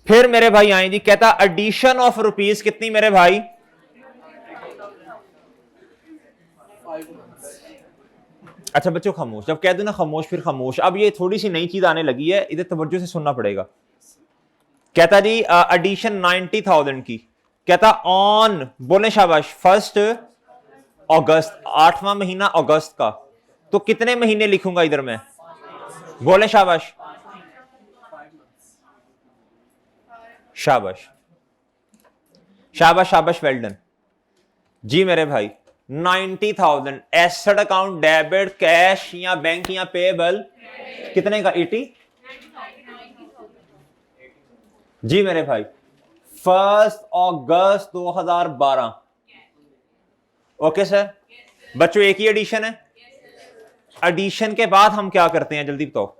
फिर मेरे भाई आए जी, कहता एडिशन ऑफ रुपीज कितनी मेरे भाई? अच्छा बच्चों खामोश, जब कह दो ना खामोश फिर खामोश। अब ये थोड़ी सी नई चीज आने लगी है, इधर तवज्जो से सुनना पड़ेगा। कहता जी एडिशन 90,000 की, कहता ऑन बोले शाबाश 1 अगस्त, 8वां महीना अगस्त का, तो कितने महीने लिखूंगा इधर मैं? बोले शाबाश शाबाश शाबाश शाबाश वेल डन। जी मेरे भाई 90,000 एसेट अकाउंट डेबिट कैश या बैंक या पेबल कितने का? 80। जी मेरे भाई 1 अगस्त 2012। ओके सर बच्चों एक ही एडिशन है। एडिशन के बाद हम क्या करते हैं जल्दी बताओ?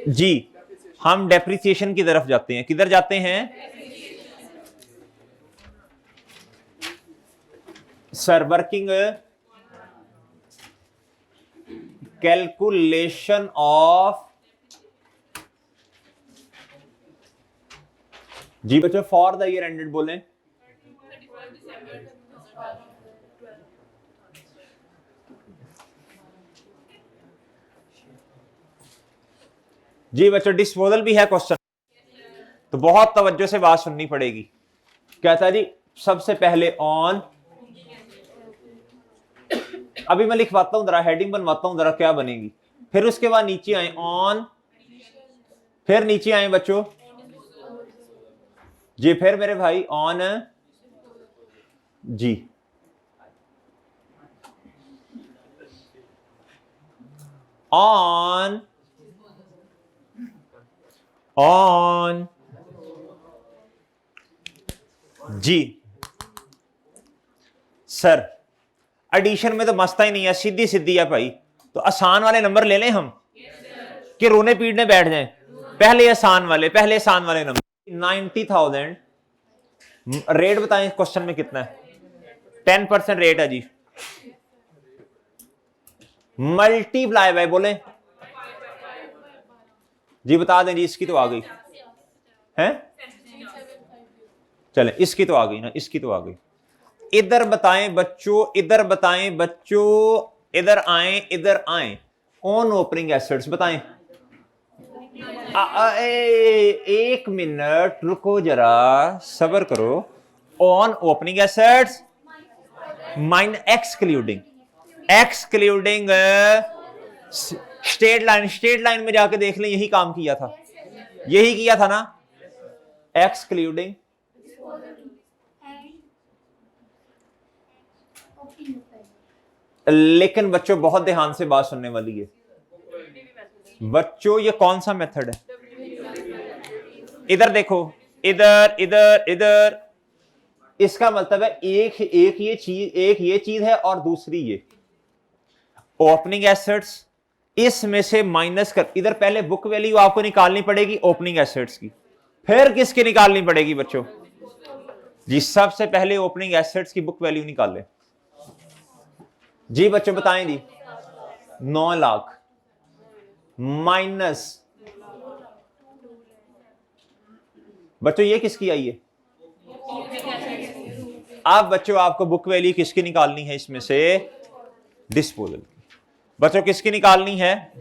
जी हम डेप्रिसिएशन की तरफ जाते हैं। किधर जाते हैं सर? Working calculation of. जी बच्चों फॉर द ईयर एंडेड बोलें। जी बच्चों डिस्पोजल भी है क्वेश्चन, तो बहुत तवज्जो से बात सुननी पड़ेगी। कहता है जी सबसे पहले ऑन, अभी मैं लिखवाता हूं जरा, हेडिंग बनवाता हूं जरा क्या बनेगी। फिर उसके बाद नीचे आए ऑन, फिर नीचे आए बच्चों जी, फिर मेरे भाई ऑन जी, ऑन ऑन जी। सर एडिशन में तो मस्ता ही नहीं है, सीधी सीधी है भाई। तो आसान वाले नंबर ले लें हम कि रोने पीटने बैठ जाएं? पहले आसान वाले नंबर। 90,000 रेट बताएं क्वेश्चन में कितना है? 10% रेट है जी। मल्टीप्लाई बाय बोले जी, बता दें जी। इसकी तो आ गई है, चले इसकी तो आ गई ना, इसकी तो आ गई। इधर बताएं बच्चों, इधर बताएं बच्चों, इधर आए, इधर आए। ऑन ओपनिंग एसेट्स बताएं। एक मिनट रुको जरा, सबर करो। On opening assets mine excluding state line में जाके देख लें, यही काम किया था, यही किया था ना, एक्सक्लूडिंग। लेकिन बच्चों बहुत ध्यान से बात सुनने वाली है बच्चों, ये कौन सा मेथड है? इधर देखो, इधर इधर इधर, इसका मतलब है एक ये चीज है और दूसरी ये ओपनिंग एसेट्स इसमें से माइनस कर, इधर पहले बुक वैल्यू आपको निकालनी पड़ेगी ओपनिंग एसेट्स की, फिर किसकी निकालनी पड़ेगी बच्चों जी? सबसे पहले ओपनिंग एसेट्स की बुक वैल्यू निकाल ले जी। बच्चों बताएं जी, 9 लाख माइनस, बच्चों ये किसकी आई है? अब बच्चों आपको बुक वैल्यू किसकी निकालनी है इसमें से? डिस्पोजल की। बच्चों किसकी निकालनी है?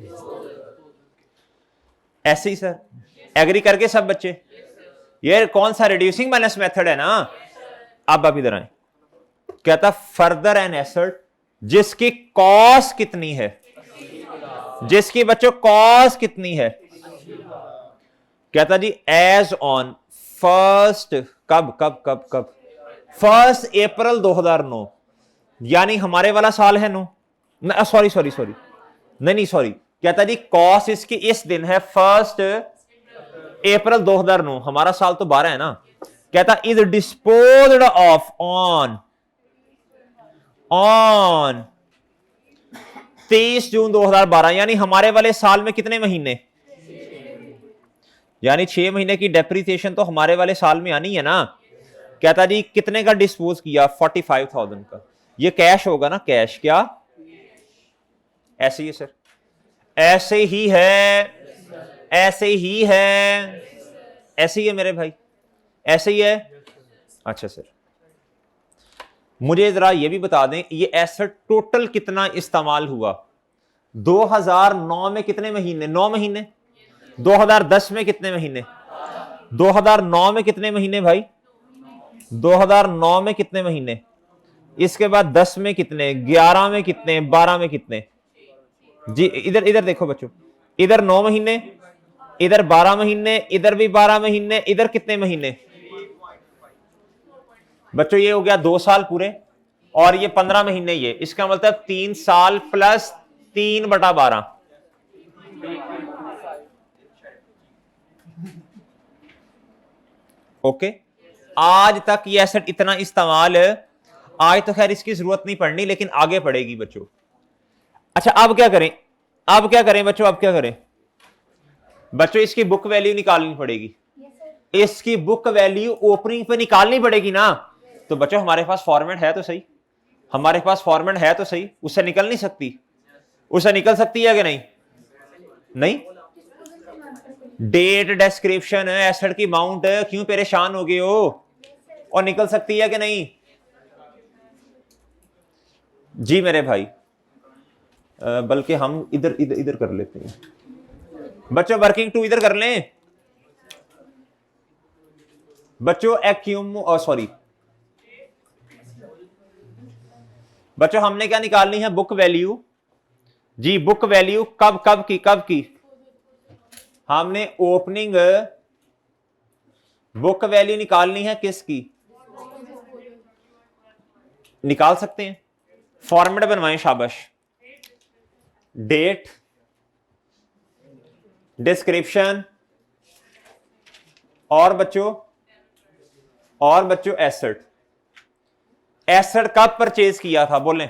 ऐसे ही सर, एग्री करके सब बच्चे? ये कौन सा रिड्यूसिंग बैलेंस मेथड है ना। अब आप इधर आए, कहता फर्दर एन एसेट जिसकी कॉस्ट कितनी है, जिसकी बच्चों कॉस्ट कितनी है, कहता जी एज ऑन फर्स्ट, कब कब कब कब 1 अप्रैल 2009, यानी हमारे वाला साल है नो, सॉरी सॉरी सॉरी, नहीं सॉरी, कहता जी कॉस्ट इसकी इस दिन है 1 अप्रैल 2009, हमारा साल तो 12 है ना। कहता इज डिस्पोज्ड ऑफ ऑन 23 जून 2012, यानी हमारे वाले साल में कितने महीने, यानी 6 महीने की डेप्रिसिएशन तो हमारे वाले साल में आनी है ना। कहता जी कितने का डिस्पोज किया? 45,000 का। ये कैश होगा ना, कैश क्या? ऐसे ही है सर, ऐसे ही है, ऐसे ही है, ऐसे ही है मेरे भाई, ऐसे ही है। अच्छा सर, मुझे जरा ये भी बता दें, ये एसेट टोटल कितना इस्तेमाल हुआ? 2009 में कितने महीने? 9 महीने। 2010 में कितने महीने? 2009 में कितने महीने भाई? 2009 में कितने महीने? इसके बाद 10 में कितने? 11 में कितने? 12 में कितने? जी इधर इधर देखो बच्चों, इधर 9 महीने, इधर 12 महीने, इधर भी 12 महीने, इधर कितने महीने बच्चों? ये हो गया 2 साल पूरे, और ये 15 महीने, ये इसका मतलब 3 साल प्लस 3/12। ओके, आज तक ये एसेट इतना इस्तेमाल, आज तो खैर इसकी जरूरत नहीं पड़नी, लेकिन आगे पड़ेगी बच्चों। अच्छा अब क्या करें, अब क्या करें बच्चों, अब क्या करें बच्चों? इसकी बुक वैल्यू निकालनी पड़ेगी, इसकी बुक वैल्यू ओपनिंग पे निकालनी पड़ेगी ना। तो बच्चों हमारे पास फॉर्मेट है तो सही, हमारे पास फॉर्मेट है तो सही, उससे निकल नहीं सकती? उससे निकल सकती है कि नहीं? नहीं, डेट, डिस्क्रिप्शन, एसेट की अमाउंट, क्यों परेशान हो गए हो? और निकल सकती है कि नहीं? जी मेरे भाई, बल्कि हम इधर इधर इधर कर लेते हैं बच्चों, वर्किंग टू इधर कर लें बच्चों। सॉरी बच्चों, हमने क्या निकालनी है? बुक वैल्यू जी। बुक वैल्यू कब कब की, कब की? हमने ओपनिंग बुक वैल्यू निकालनी है, किसकी? निकाल सकते हैं, फॉर्मेट बनवाएं, शाबाश। डेट, डिस्क्रिप्शन, और बच्चों एसेट। एसेट कब परचेज किया था बोलें?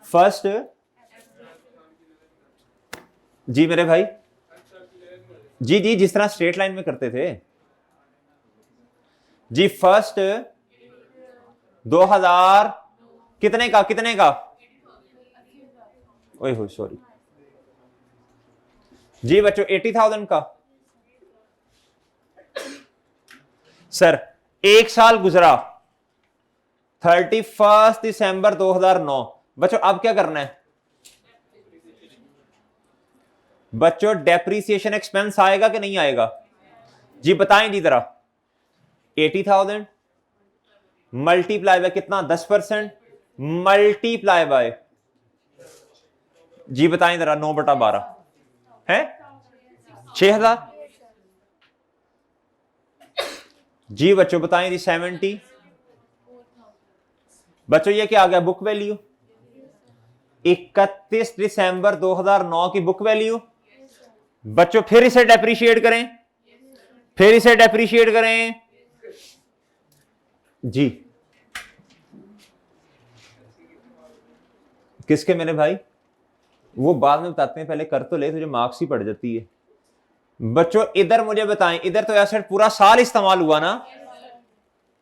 1 जी मेरे भाई, जी जी, जिस तरह स्ट्रेट लाइन में करते थे जी। 2000 कितने का, कितने का? ओए हो सॉरी जी बच्चों, 80,000 का। सर एक साल गुजरा, 31 दिसंबर 2009। बच्चों अब क्या करना है बच्चों? डेप्रीसिएशन एक्सपेंस आएगा कि नहीं आएगा जी? बताएं जी जरा। 80,000 मल्टीप्लाई बाय कितना? 10%, मल्टीप्लाई बाय जी बताएं जरा, 9/12 है 6,000 जी। बच्चों बताएं जी, 70। बच्चों ये क्या आ गया? बुक वैल्यू 31 दिसंबर 2009 की बुक वैल्यू। बच्चों फिर इसे डेप्रीशिएट करें, फिर इसे डेप्रीशिएट करें जी। किसके मेरे भाई? वो बाद में बताते हैं, पहले कर तो ले, तुझे मार्क्स ही पड़ जाती है। बच्चों इधर मुझे बताएं, इधर तो एसेट पूरा साल इस्तेमाल हुआ ना,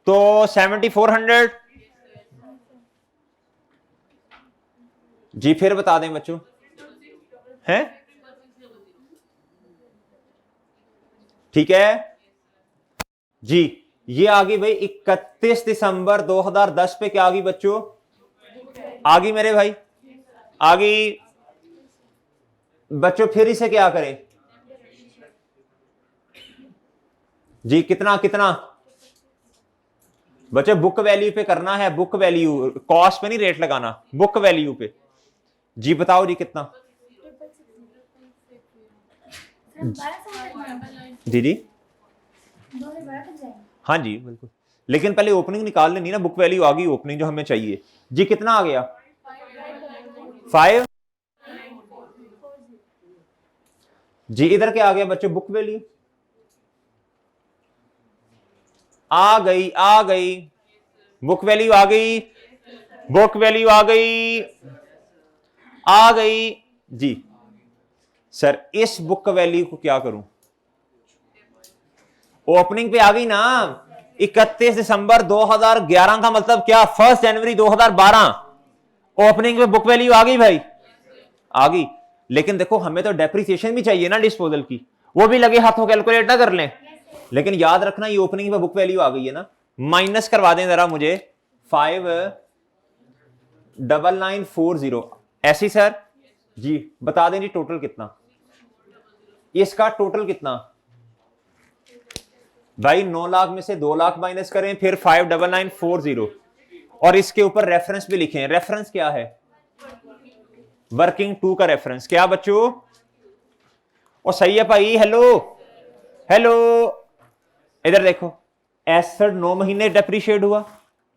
तो 7400 जी। फिर बता दें बच्चों, हैं ठीक है जी। ये आ गई भाई 31 दिसंबर 2010 पे क्या आ गई बच्चों? आ गई मेरे भाई, आ गई बच्चों। फिर इसे क्या करें जी? कितना कितना बच्चों? बुक वैल्यू पे करना है, बुक वैल्यू, कॉस्ट पे नहीं रेट लगाना, बुक वैल्यू पे जी। बताओ जी कितना जी? जी हाँ जी बिल्कुल, लेकिन पहले ओपनिंग निकाल लेनी ना, बुक वैल्यू आ गई, ओपनिंग जो हमें चाहिए जी। कितना आ गया? 5 जी। इधर क्या आ गया बच्चों? बुक वैल्यू आ गई, आ गई, बुक वैल्यू आ गई, बुक वैल्यू आ गई, आ गई जी। सर इस बुक वैल्यू को क्या करूं? ओपनिंग पे आ गई ना, 31 दिसंबर 2011 का मतलब क्या? 1 जनवरी 2012 ओपनिंग पे बुक वैल्यू आ गई भाई, आ गई। लेकिन देखो हमें तो डेप्रिसिएशन भी चाहिए ना डिस्पोजल की, वो भी लगे हाथों कैलकुलेट ना कर लें। लेकिन याद रखना ये ओपनिंग पे बुक वैल्यू आ गई है ना। माइनस करवा दें जरा मुझे, 59940 ऐसी सर जी। बता दें जी टोटल कितना, इसका टोटल कितना भाई? 9 लाख में से 2 लाख माइनस करें, फिर 59940 और इसके ऊपर रेफरेंस भी लिखें। रेफरेंस क्या है? वर्किंग 2 का रेफरेंस क्या बच्चों? और सही है भाई। हेलो हेलो, इधर देखो, एसेट 9 महीने डेप्रीशिएट हुआ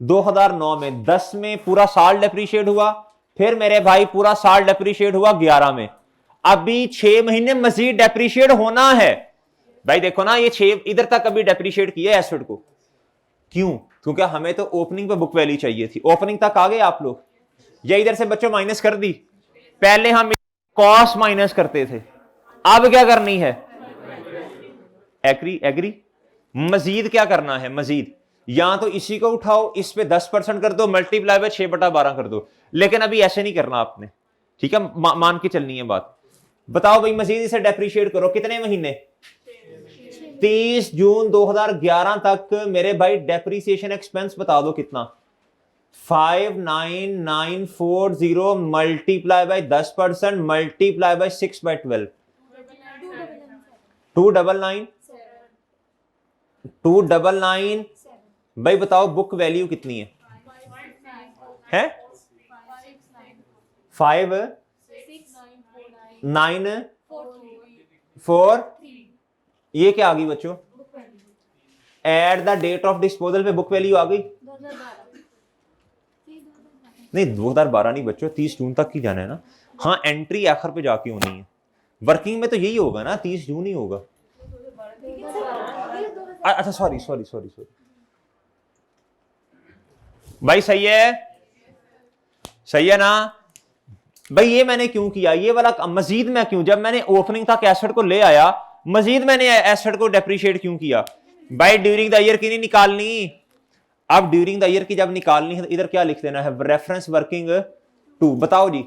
2009 में, 10 में पूरा साल डेप्रीशिएट हुआ, फिर मेरे भाई पूरा साल डेप्रीशिएट हुआ 11 में, अभी 6 महीने मजीद डेप्रीशिएट होना है भाई। देखो ना ये 6 इधर तक अभी डेप्रीशिएट किया एसेट को, क्यों? क्योंकि हमें तो ओपनिंग पे बुक वैल्यू चाहिए थी। ओपनिंग तक आ गए आप लोग, या इधर से बच्चों माइनस कर दी? पहले हम कॉस्ट माइनस करते थे, अब क्या करनी है? Agree agree. मजीद क्या करना है? मजीद या तो इसी को उठाओ, इस पे 10% कर दो, मल्टीप्लाई बाय 6/12 कर दो, लेकिन अभी ऐसे नहीं करना आपने, ठीक है? मान के चलनी है बात। बताओ भाई मजीद इसे डेप्रीशिएट करो, कितने महीने? 30 जून 2011 तक मेरे भाई डेप्रीसिएशन एक्सपेंस बता दो कितना? 59940 मल्टीप्लाई बाय 10% मल्टीप्लाई बाय 6/12, 299 299 भाई बताओ बुक वैल्यू कितनी है? 56943 ये क्या आ गई बच्चों? At the date of disposal पे बुक वैल्यू आ गई? नहीं 2012 नहीं बच्चों, 30 जून तक ही जाना है ना। हाँ एंट्री आखिर पे जाके होनी है, वर्किंग में तो यही होगा ना, 30 जून ही होगा। अच्छा सॉरी सॉरी सॉरी सॉरी भाई, सही है, सही है ना भाई। ये मैंने क्यों किया ये वाला मजीद? मैं क्यों, जब मैंने ओपनिंग तक एसेट को ले आया, मजीद मैंने एसेट को डेप्रीशिएट क्यों किया भाई? ड्यूरिंग द ईयर की नहीं निकालनी। अब ड्यूरिंग द ईयर की जब निकालनी है तो इधर क्या लिख देना है? Reference working 2। बताओ जी,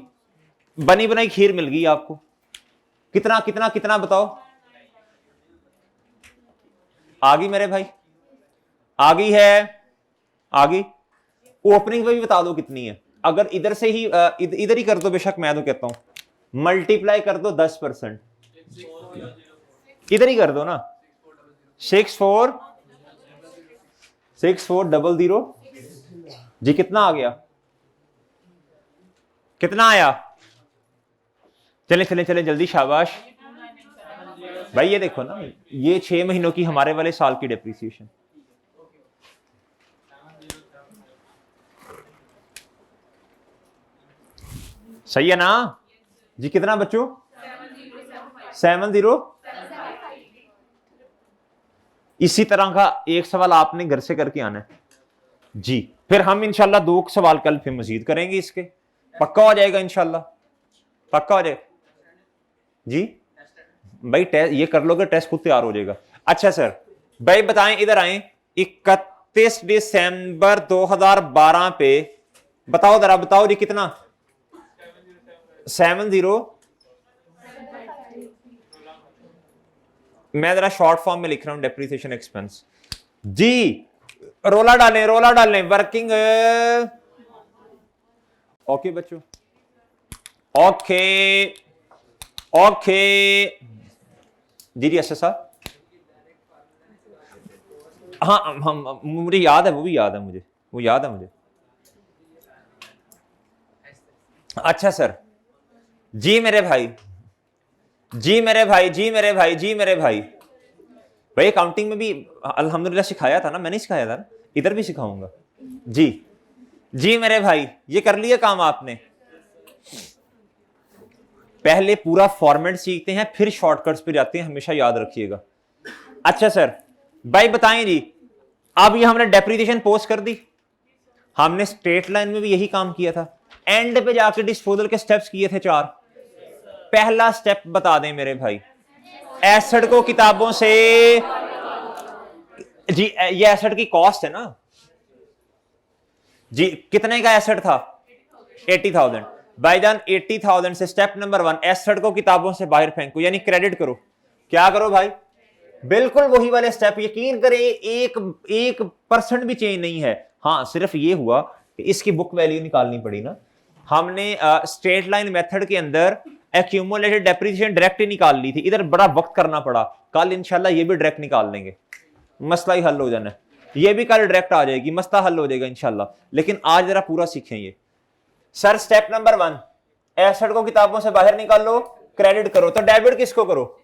बनी बनाई खीर मिल गई आपको। कितना कितना कितना बताओ? आ गई मेरे भाई, आ गई है, आ गई। ओपनिंग पे भी बता दो कितनी है। अगर इधर से ही इधर ही कर दो, बेशक मैं तो कहता हूं मल्टीप्लाई कर दो 10%, इधर ही कर दो ना। 6400 जी। कितना आ गया? कितना आया? चले चले चले जल्दी, शाबाश भाई। ये देखो ना, ये 6 महीनों की हमारे वाले साल की डेप्रीसिएशन। सही है ना जी? कितना बच्चों? 70। इसी तरह का एक सवाल आपने घर से करके आना है जी। फिर हम इंशाल्लाह 2 सवाल कल फिर मजीद करेंगे, इसके पक्का हो जाएगा इंशाल्लाह। पक्का हो जाएगा जी भाई, टेस्ट ये कर लोगे टेस्ट खुद तैयार हो जाएगा। अच्छा सर भाई बताएं, इधर आए, 31 दिसंबर 2012 पे बताओ जरा, बताओ जी कितना 70, मैं जरा शॉर्ट फॉर्म में लिख रहा हूं डेप्रिसिएशन एक्सपेंस जी, रोला डालें वर्किंग। ओके बच्चों, ओके ओके जी जी अच्छा साहब, हाँ हम मुझे याद है, वो भी याद है मुझे, वो याद है मुझे। अच्छा सर जी मेरे भाई, जी मेरे भाई, जी मेरे भाई, जी मेरे भाई, भाई अकाउंटिंग में भी अल्हम्दुलिल्लाह सिखाया था ना, मैंने सिखाया था ना, इधर भी सिखाऊंगा जी। जी मेरे भाई, ये कर लिया काम आपने, पहले पूरा फॉर्मेट सीखते हैं फिर शॉर्टकट्स पे जाते हैं, हमेशा याद रखिएगा। अच्छा सर भाई बताएं जी, अब ये हमने डेप्रिसिएशन पोस्ट कर दी, हमने स्ट्रेट लाइन में भी यही काम किया था, एंड पे जाके डिस्पोजल के स्टेप्स किए थे 4। पहला स्टेप बता दें मेरे भाई, एसेट को किताबों से, जी ये एसेट की कॉस्ट है ना जी, कितने का एसेट था 80,000, भाईजान 80,000 से स्टेप नंबर 1 एसेट को किताबों से बाहर फेंको, यानी क्रेडिट करो। क्या करो भाई, बिल्कुल वही वाले स्टेप, यकीन करें 1% भी चेंज नहीं है। हाँ सिर्फ ये हुआ कि इसकी बुक वैल्यू निकालनी पड़ी ना, हमने स्ट्रेट लाइन मेथड के अंदर एक्यूमुलेटेड डेप्रिसिएशन डायरेक्ट ही निकाल ली थी, इधर बड़ा वक्त करना पड़ा, कल इंशाल्लाह ये भी डायरेक्ट निकाल लेंगे, मसला ही हल हो जाना है, ये भी कल डायरेक्ट आ जाएगी, मसला हल हो जाएगा इंशाल्लाह, लेकिन आज जरा पूरा सीखें ये। सर स्टेप नंबर 1 एसेट को किताबों से बाहर निकालो, क्रेडिट करो, तो डेबिट किसको करो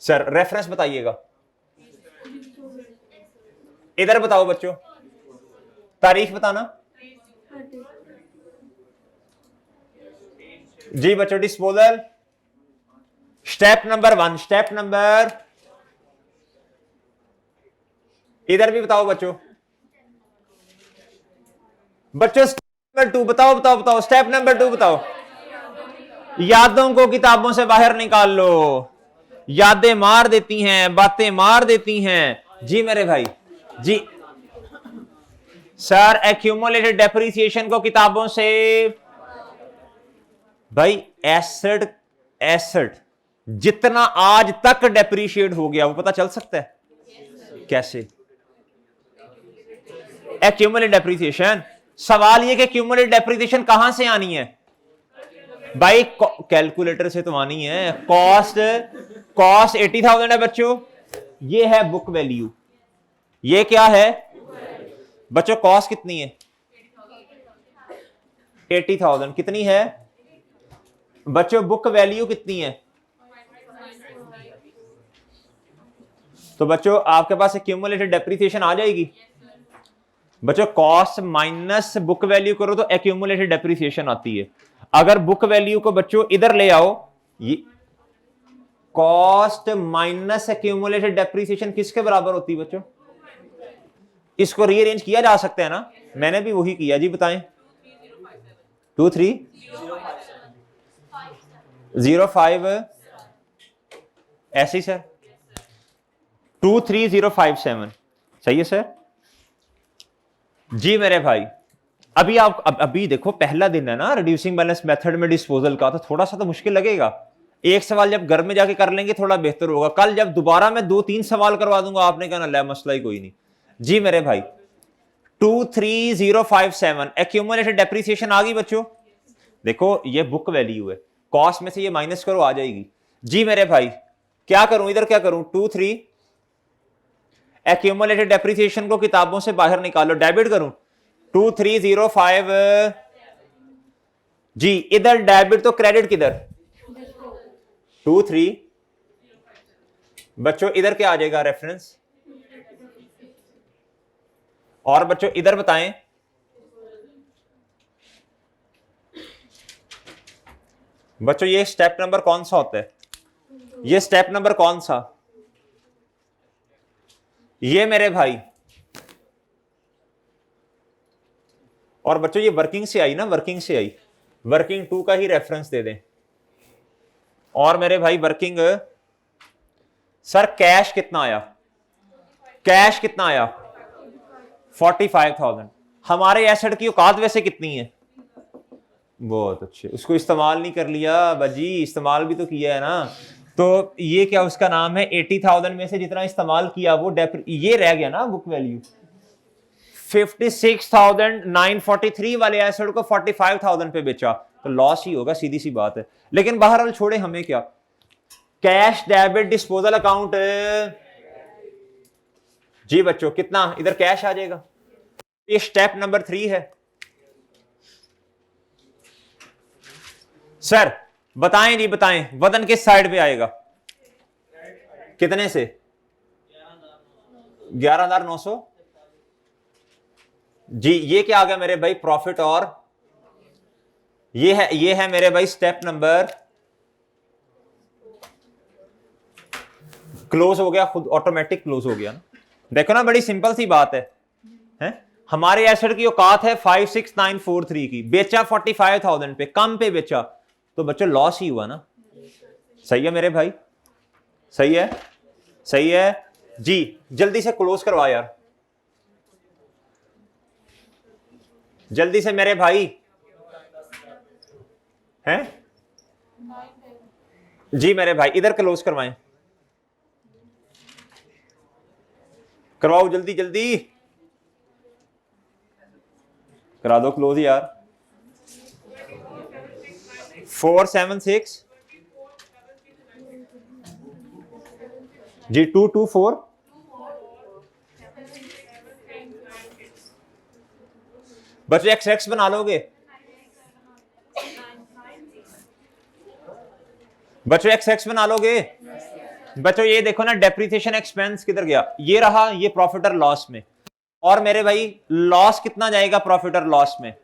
सर, रेफरेंस बताइएगा, इधर बताओ बच्चों, तारीख बताना जी बच्चों। Disposal step number 1, step number, इधर भी बताओ बच्चों, बच्चों स्टेप नंबर 2 बताओ, बताओ बताओ, स्टेप नंबर 2 बताओ, यादों को किताबों से बाहर निकाल लो, यादें मार देती हैं, बातें मार देती हैं जी मेरे भाई जी। सर एक्यूमुलेटेड डेप्रिसिएशन को किताबों से, भाई एसेट, एसेट जितना आज तक डेप्रिशिएट हो गया वो पता चल सकता है कैसे, एक्यूमुलेटेड डेप्रिसिएशन। सवाल ये कि एक्यूमुलेटेड डेप्रिसिएशन कहां से आनी है भाई, कैलकुलेटर से तो आनी है, कॉस्ट, कॉस्ट 80,000 है बच्चों, ये है बुक वैल्यू, ये क्या है बच्चों, कॉस्ट कितनी है 80,000, कितनी है बच्चों बुक वैल्यू कितनी है, तो बच्चों आपके पास एक्यूमुलेटेड डेप्रिसिएशन आ जाएगी बच्चों, कॉस्ट माइनस बुक वैल्यू करो तो एक्यूमुलेटेड डेप्रिसिएशन आती है। अगर बुक वैल्यू को बच्चों इधर ले आओ, ये कॉस्ट माइनस एक्यूमुलेटेड डेप्रिसिएशन किसके बराबर होती है बच्चों, इसको रीअरेंज किया जा सकता है ना, मैंने भी वही किया जी, बताएं 2305 ऐसे ही सर, 23057 सही है सर जी मेरे भाई। अभी आप अभी देखो पहला दिन है ना रिड्यूसिंग बैलेंस मेथड में डिस्पोजल का, तो थोड़ा सा तो मुश्किल लगेगा, एक सवाल जब घर में जाके कर लेंगे थोड़ा बेहतर होगा, कल जब दोबारा मैं 2-3 सवाल करवा दूंगा आपने कहना ले मसला ही कोई नहीं जी मेरे भाई। 23057 एक्यूमुलेटेड डेप्रिसिएशन आ गई बच्चों, देखो ये बुक वैल्यू है, कॉस्ट में से ये माइनस करो आ जाएगी जी मेरे भाई। क्या करूं इधर, क्या करूं 23 एक्यूमुलेटेड डेप्रिसिएशन को किताबों से बाहर निकालो, डेबिट करूं 2305 जी, इधर डेबिट तो क्रेडिट किधर 23 बच्चों, इधर क्या आ जाएगा रेफरेंस, और बच्चों इधर बताएं बच्चों ये स्टेप नंबर कौन सा होता है, ये स्टेप नंबर कौन सा, ये मेरे भाई, और बच्चों ये वर्किंग से आई ना, वर्किंग से आई, वर्किंग 2 का ही रेफरेंस दे दें। और मेरे भाई वर्किंग सर कैश कितना आया, कैश कितना आया 45,000। हमारे एसेट की औकात वैसे कितनी है, बहुत अच्छे, उसको इस्तेमाल नहीं कर लिया बाजी, इस्तेमाल भी तो किया है ना। तो ये क्या उसका नाम है, 80,000 में से जितना इस्तेमाल किया वो ये रह गया ना बुक वैल्यू। 56,943 वाले एसेट को 45,000 पे बेचा तो लॉस ही होगा, सीधी सी बात है। लेकिन बहरहाल छोड़े, हमें क्या, कैश डेबिट डिस्पोजल अकाउंट जी बच्चों कितना इधर कैश आ जाएगा। ये स्टेप नंबर 3 है। सर बताएं जी बताएं, वजन किस साइड पे आएगा, कितने से 11,900। जी ये क्या आ गया मेरे भाई प्रॉफिट, और ये है मेरे भाई स्टेप नंबर, क्लोज हो गया, खुद ऑटोमेटिक क्लोज हो गया ना। देखो ना बड़ी सिंपल सी बात है, हैं? हमारे एसेट की औकात है 56,943 की, बेचा 45,000 पे, कम पे बेचा तो बच्चों लॉस ही हुआ ना। सही है मेरे भाई, सही है, सही है जी। जल्दी से क्लोज करवा यार, जल्दी से मेरे भाई, हैं जी मेरे भाई इधर क्लोज करवाएं, करवाओ जल्दी जल्दी करा दो क्लोज यार। 476 जी 224 बच्चों एक्स बना लोगे, बच्चों एक्स बना लोगे बच्चों। ये देखो ना डेप्रिसिएशन एक्सपेंस किधर गया, ये रहा, ये प्रॉफिट और लॉस में। और मेरे भाई लॉस कितना जाएगा प्रॉफिट और लॉस में,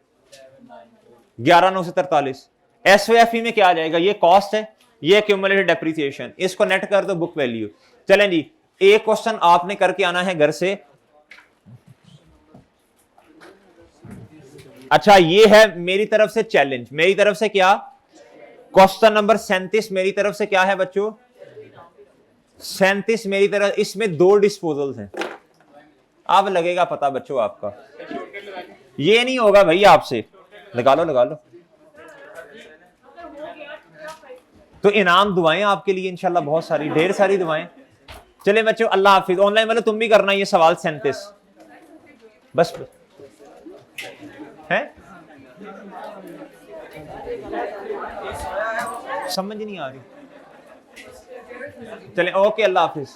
11,943। एसओएफई में क्या आ जाएगा, ये कॉस्ट है, ये एक्यूमुलेटेड डेप्रिसिएशन, इसको नेट कर दो बुक वैल्यू। चलें जी, एक क्वेश्चन आपने करके आना है घर से। अच्छा ये है मेरी तरफ से चैलेंज, मेरी तरफ से क्या, क्वेश्चन नंबर 37 मेरी तरफ से क्या है बच्चों, 37 मेरी तरफ, इसमें 2 डिस्पोजल्स हैं। अब लगेगा पता बच्चों आपका, ये नहीं होगा भाई आपसे, लगा लो लगा लो। तो इनाम दुआएं आपके लिए इंशाल्लाह, बहुत सारी ढेर सारी दुआएं। चले बच्चों अल्लाह हाफिज। ऑनलाइन वाले तुम भी करना ये सवाल 37 बस है, समझ नहीं आ रही। चले ओके अल्लाह हाफिज।